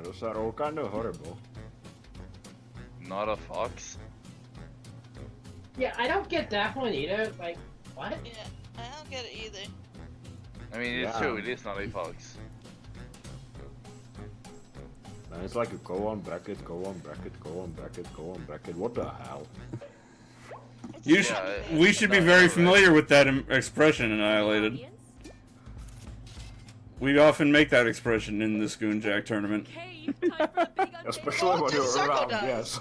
Those are all kind of horrible. Not a fox. Yeah, I don't get that one either. Like, what? Yeah, I don't get it either. I mean, it's true, it is not a fox. And it's like a colon bracket, colon bracket, colon bracket, colon bracket. What the hell? We should be very familiar with that expression, Annihilated. We often make that expression in this Goonjack tournament. Especially when you're around, yes.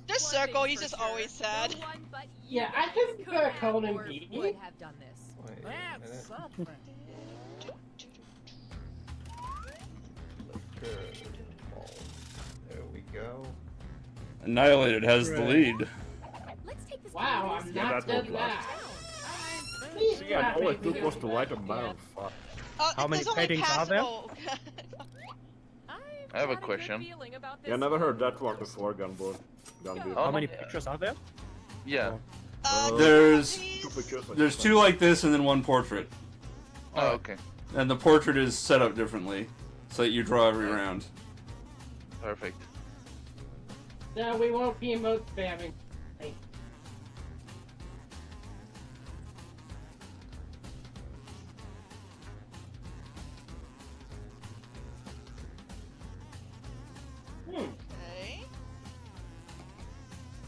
Just Circle, he's just always sad. Yeah, I can prefer colon B. Would have done this. That's something. Good. There we go. Annihilated has the lead. Wow, I'm Yeah, not that done won't that. last. See, and all it took was to light a man on fire. How many there's only paintings are there? passable. I have a question. Yeah, I never heard that one before, Gunboard. How many pictures are there? Yeah. There's Two pictures, like there's that. 2 like this and then 1 portrait. Oh, okay. And the portrait is set up differently, so that you draw every round. Perfect. No, we won't be emote spamming. Okay.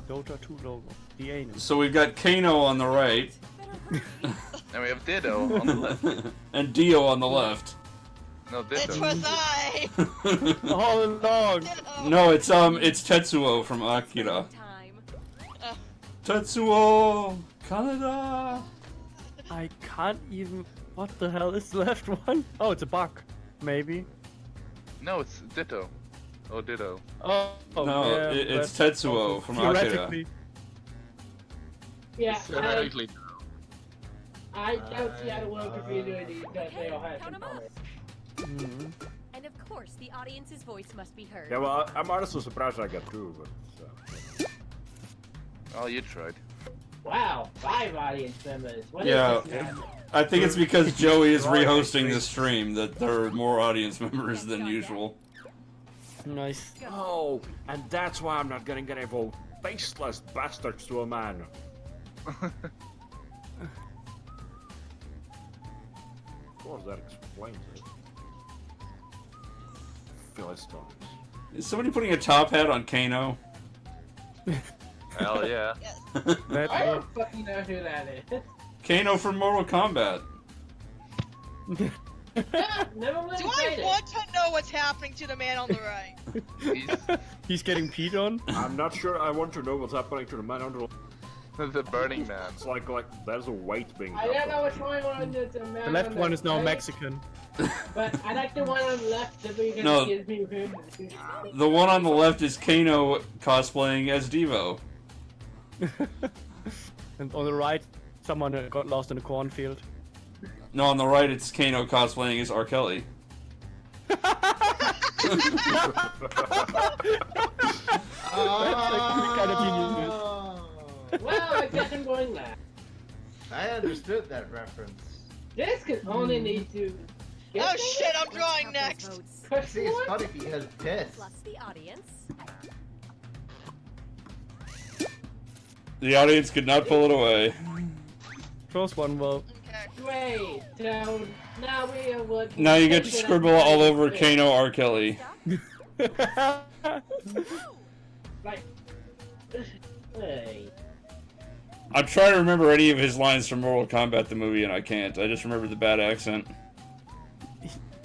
Dota 2 logo. The anus. So we've got Kano on the right. And we have Ditto on the left. And Dio on the left. No, Ditto. It was I. All along. No, it's Tetsuo from Akira. Tetsuo, Canada. I can't even. What the hell is the left one? Oh, it's a bug. Maybe. No, it's Ditto. Oh, Ditto. Oh, No, yeah, it's that's Tetsuo also from Akira. theoretically. Yeah, Theoretically. I don't see how the world could be doing these because they all have in common. And of course, the audience's voice must be heard. Yeah, well, I'm honestly surprised I got 2, but... Oh, you tried. Wow, 5 audience members. What is Yeah, this now? I think it's because Joey is rehosting the stream that there are more audience members than usual. Nice. Oh, and that's why I'm not gonna get a vote. Faceless bastards to a man. Of course, that explains it. Philistines. Is somebody putting a top hat on Kano? Hell yeah. I don't fucking know who that is. Kano from Mortal Kombat. Never really Do played I it. want to know what's happening to the man on the right? He's getting peed on. I'm not sure I want to know what's happening to the man under The Burning Man. It's like there's a weight being I don't know which one on the man The left on one is now right, Mexican. But I like the one on the left because No. it gives me room. The one on the left is Kano cosplaying as Devo. And on the right, someone got lost in a cornfield. No, on the right it's Kano cosplaying as R. Kelly. Well, I guess I'm going last. I understood that reference. This could only need to. Oh shit, I'm drawing next. See, it's funny because piss. Plus the audience. The audience could not pull it away. Close one, well. Wait, so now we are looking. Now you get to scribble all over Kano R. Kelly. Like, hey. I'm trying to remember any of his lines from Mortal Kombat the movie, and I can't. I just remember the bad accent.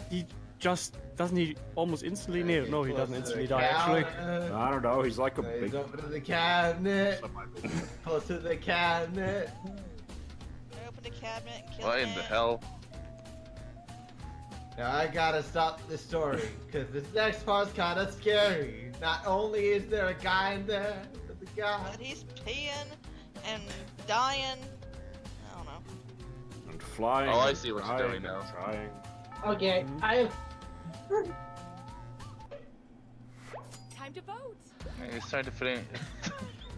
He just doesn't he almost instantly nail? No, he doesn't instantly die actually. I don't know, he's like a He's big... over to the cabinet. Close to the cabinet. I open the cabinet and kill What him. in the hell? Now I gotta stop this story, because this next part's kinda scary. Not only is there a guy in there, but the guy... But he's peeing and dying. I don't know. And flying. Oh, I see what and you're doing trying now. and Trying. Okay, I. Time to vote. He's trying to fit in.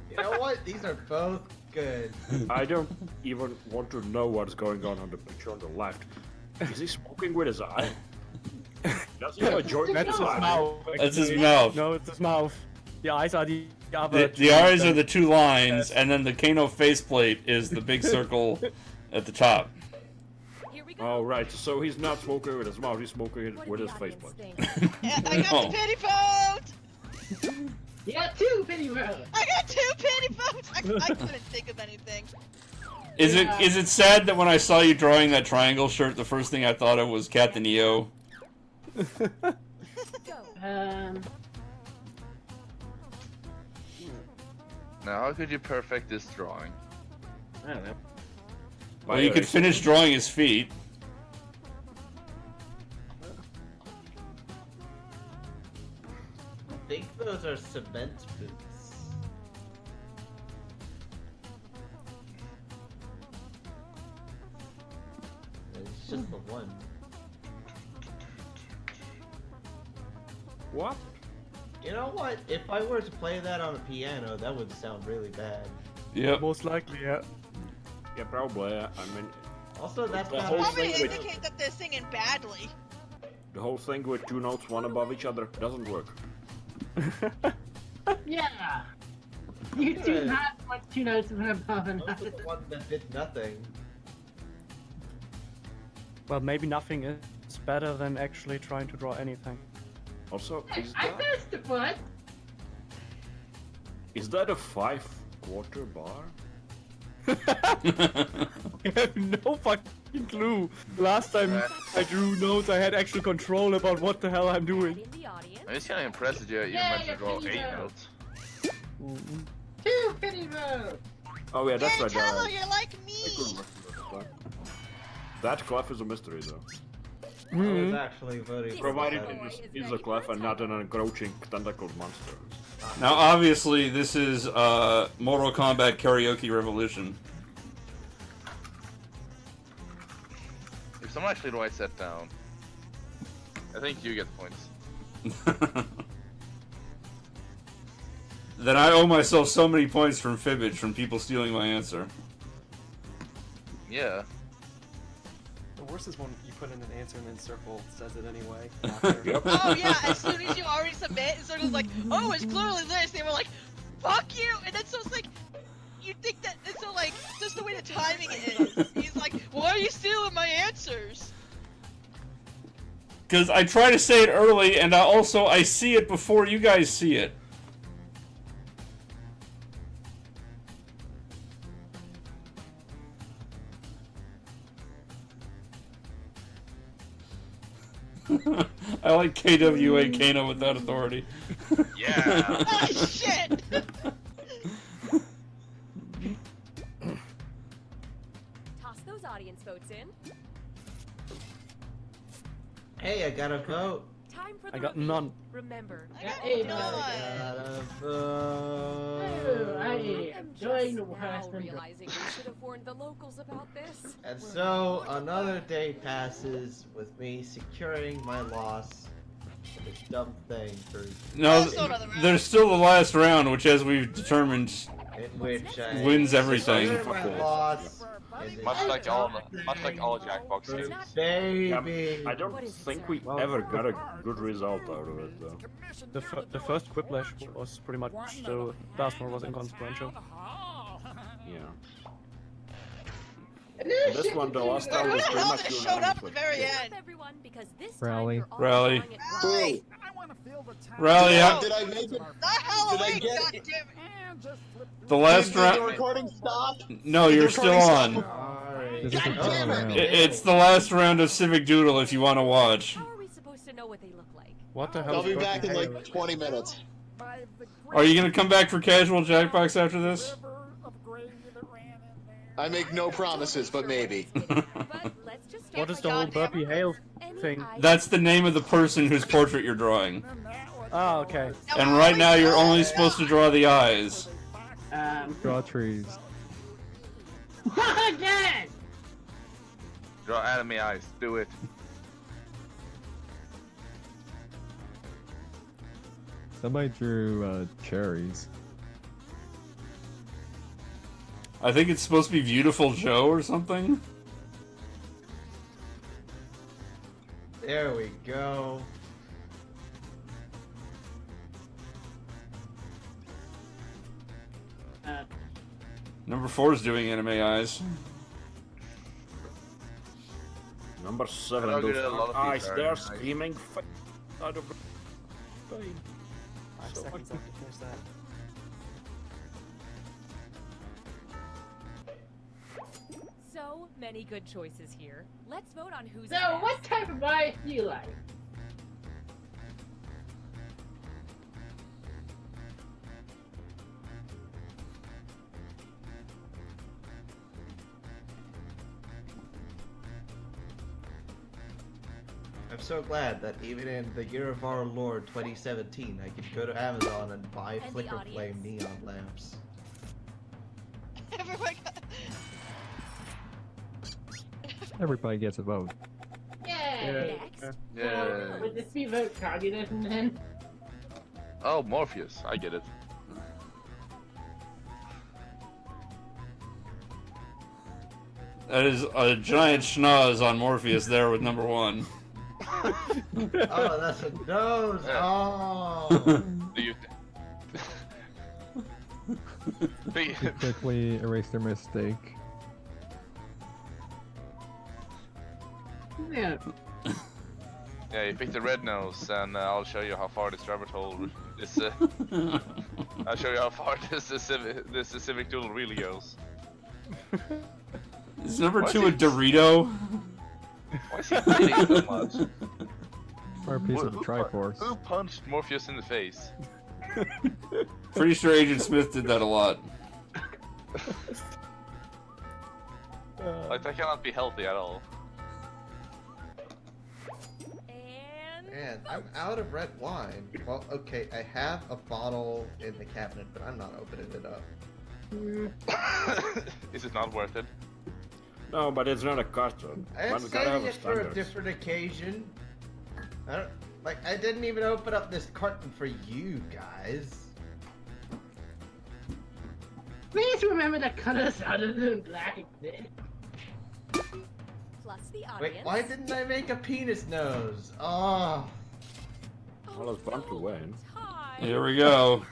You know what? These are both good. I don't even want to know what's going on the picture on the left. Is he smoking with his eye? Does he have a joint in That's his his eye? mouth. That's his actually. mouth. No, it's his mouth. The eyes are the other. The eyes are the 2 lines, and then the Kano faceplate is the big circle at the top. Oh, right, so he's not smoking with his mouth, he's smoking with his faceplate. Yeah, I got No. the pity vote! You got 2 penny votes! I got 2 pity votes! I couldn't think of anything. Is it sad that when I saw you drawing that triangle shirt, the first thing I thought of was Captain EO? Now, how could you perfect this drawing? I don't know. Well, you could finish drawing his feet. those are cement boots. It's just the one. What? You know what? If I were to play that on a piano, that would sound really bad. Yep. Most likely, yeah. Yeah, probably. I mean, Also, that's the not whole Probably thing with indicate that they're singing badly. the whole thing with two notes one above each other doesn't work. Yeah. You do Good. not want two notes of above Those another. are the ones that did nothing. Well, maybe nothing is better than actually trying to draw anything. Also, I missed the foot. is that a 5/4 bar? I have no fucking clue. Last time I drew notes, I had actual control about what the hell I'm doing. I'm just kind of impressed that you even managed to draw 8 notes. Two pity votes. Oh yeah, that's right. Tyler, you're like me. That clef is a mystery, though. I was actually voting for Provided that. it is a clef and not an encroaching tentacled monster. Now, obviously, this is Mortal Kombat Karaoke Revolution. If someone actually writes that down, I think you get points. Then I owe myself so many points from fibbage from people stealing my answer. Yeah. The worst is when you put in an answer and then Circle says it anyway. Oh yeah, as soon as you already submit, Circle's like, oh, it's clearly this. They were like, fuck you, and then so it's like, you think that, and so like, just the way the timing is. He's like, why are you stealing my answers? Because I try to say it early, and I see it before you guys see it. I like KWA Kano without authority. Yeah. Oh shit! Toss those audience votes in. Hey, I got a vote. Time for the I got reveal. none. Remember. I got Hey, none. Got a vote. Oh, I am doing the Now husband. realizing we should have warned the locals about this. And so another day passes with me securing my loss for this dumb thing for No, Oh, still another round. there's still the last round, which, as we've determined, in which I wins everything. secured my loss. Much like all Jackbox games. Baby. I don't think we ever got a good result out of it, though. The first Quiplash was pretty much the last one was inconsequential. Yeah. This one, the last round Who was the pretty hell much that doing showed up at everything. the very Stop end? everyone, because this Rally. time you're all Rally. drawing at Rally. Rally, No. Did I make it? Not Halloween, get goddammit. the last Did the round. recording stop? No, Did the you're still recording on. Alright. This is a God damn round. it. It's the last round of Civic Doodle if you want to watch. How are we supposed to know what they look like? What the hell? I'll be back in like 20 minutes. Are you going to come back for casual Jackbox after this? I make no promises, but maybe. But let's just What get is the whole Burpee Hale thing? That's the name of the person whose portrait you're drawing. Oh, okay. And right now you're only supposed to draw the eyes. Draw trees. Again! Draw anime eyes. Do it. Somebody drew cherries. I think it's supposed to be Beautiful Joe or something. There we go. Number 4 is doing anime eyes. Number 7, I'll those get a lot of eyes, feedback. they're Nice. screaming out of pain. 5 So seconds left to finish that. So many good choices here. Let's vote on who's So, best. what type of eyes do you like? I'm so glad that even in the year of our Lord 2017, I can go to Amazon and buy And flicker the flame neon lamps. Everyone got... Everybody gets a vote. Yay! Next. Yeah. Would this be vote communism then? Oh, Morpheus. I get it. That is a giant schnoz on Morpheus there with number 1. Oh, that's a nose! Oh! Do you? Quickly erase their mistake. Yeah. Yeah, you picked the red nose, and I'll show you how far this rabbit hole is. I'll show you how far this civic duel really goes. Is number Why is 2 he- a Dorito? Why is he fighting so much? Or a piece of the Triforce. Who punched Morpheus in the face? Pretty sure Agent Smith did that a lot. Like, that cannot be healthy at all. Man, I'm out of red wine. Well, okay, I have a bottle in the cabinet, but I'm not opening it up. Is it not worth it? No, but it's not a carton. I am But we gotta have saving a it for a standard. different occasion. I don't, like, I didn't even open up this carton for you guys. Please remember that colors other than black exist. Plus the audience. Wait, why didn't I make a penis nose? Oh. Well, it's fun to win. Here we go.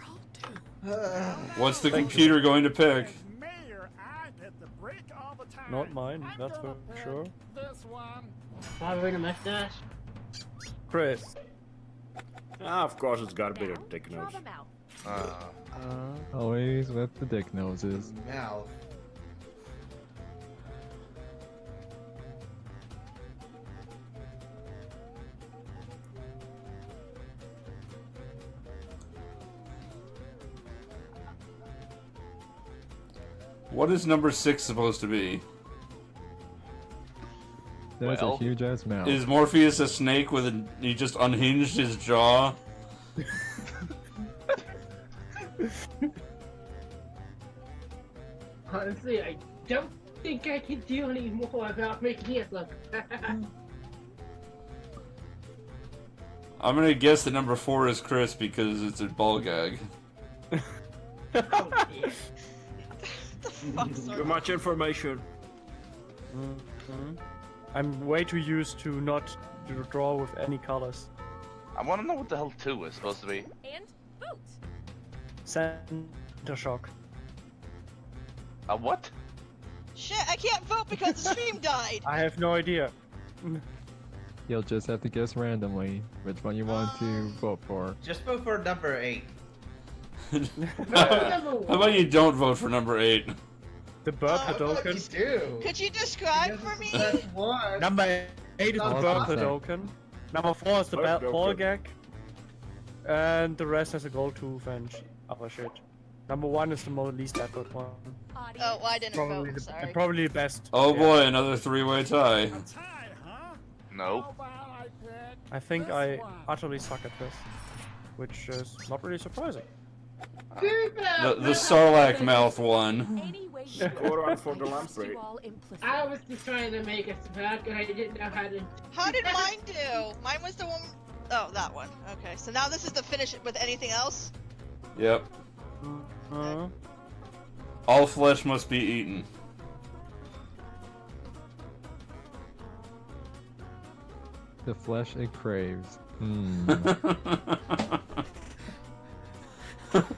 What's the computer going to pick? Not mine, that's for sure. Probably a mustache. Chris. Ah, of course it's gotta be the dick Draw nose. them out. Always with the dick noses. Mouth. What is number 6 supposed to be? That's Well, a huge ass mouth. Is Morpheus a snake with a... he just unhinged his jaw? Honestly, I don't think I can do any more about making it look bad. I'm gonna guess that number 4 is Chris because it's a ball gag. Too much information. I'm way too used to not to draw with any colors. I want to know what the hell 2 is supposed to be. And vote. Center shock. A what? Shit, I can't vote because the stream died. I have no idea. You'll just have to guess randomly which one you want to vote for. Just vote for number 8. How about you don't vote for number 8? The Burp What Hadoken. you do? Could you describe for me? That's one. Number 8 is the Not Burp the same. Hadoken. Number 4 is the Burp ball Hadoken. gag. And the rest has a gold tooth and other shit. Number 1 is the least effort one. Audience. Oh, well, I didn't Probably vote. the, Sorry. and probably the best. Oh Yeah. boy, another 3-way tie. No. I think I utterly suck at this. Which is not really surprising. The Sarlacc mouth one. Any way you Score go, on for the I lamp trust you break. all implicitly. I was just trying to make a smack and I didn't know how to. How did mine do? Mine was the one. Oh, that one. Okay, so now this is the finish with anything else? Yep. All flesh must be eaten. The flesh it craves.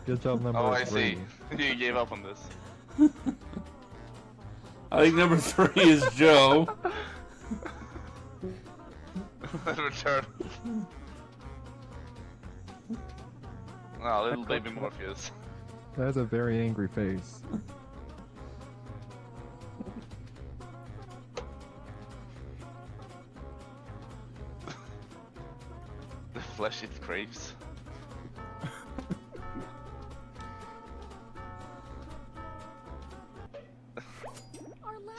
Good job, number Oh, I 3. see. You gave up on this. I think number 3 is Joe. Return. Oh, little baby Morpheus. That's a very angry face. The flesh it craves.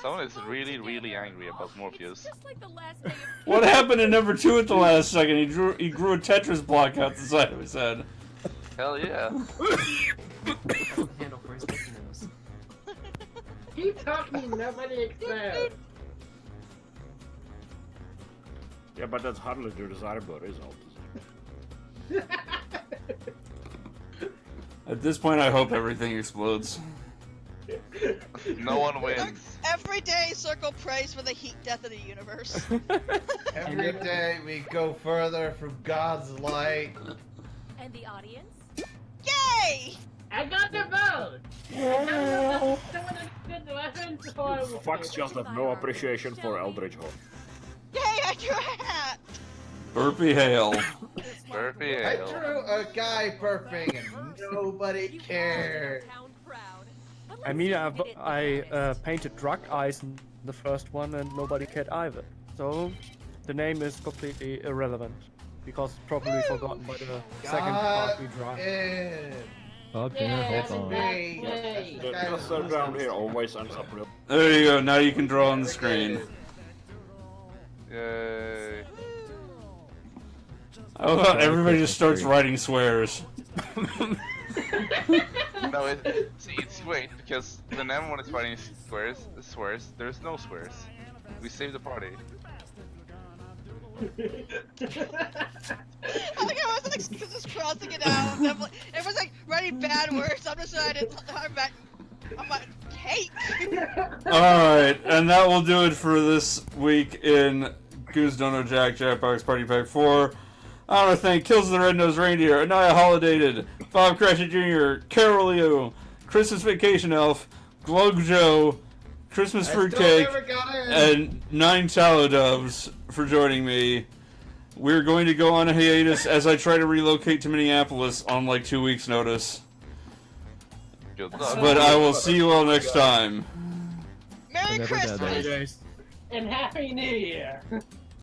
Someone is really, really angry about Morpheus. Just like the last day of What happened to number 2 at the last second? He grew a Tetris block out the side of his head. Hell yeah. That's the handle for his sticky nose. Keep talking, nobody explodes. Yeah, but that's hardly the desirable result. At this point, I hope everything explodes. No one wins. Every day, Circle prays for the heat death of the universe. Every day we go further from God's light. And the audience? Yay! I got the vote! Someone understood the weapon, so I will Fucks just have no appreciation for Eldritch Horn. Yay, I drew a hat! Burpee hail. Burpee I ale. drew a guy burping and nobody cared. I mean, I painted drug eyes in the first one and nobody cared either. So the name is completely irrelevant because it's probably forgotten by the second part we draw. Oh, Dinner, hold on. The third round here always ends up real. There you go. Now you can draw on the screen. Yay. Oh, everybody just starts writing swears. No, see, it's great because when everyone is writing swears, there's no swears. We save the party. I think I was like just crossing it out. Everyone's like writing bad words. I'm just trying I'm like, cake. Alright, and that will do it for this week in Goons Don't Know Jack Jackbox Party Pack 4. I want to thank Kills of the Red-Nosed Reindeer, Anaya Holidated, Bob Cratchit Jr., Carol Leo, Christmas Vacation Elf, Glug Joe, Christmas Fruitcake, and 9 Tallow Doves for joining me. We're going to go on a hiatus as I try to relocate to Minneapolis on like 2 weeks' notice. Good luck. But I will see you all next time. Merry Christmas! And Happy New Year!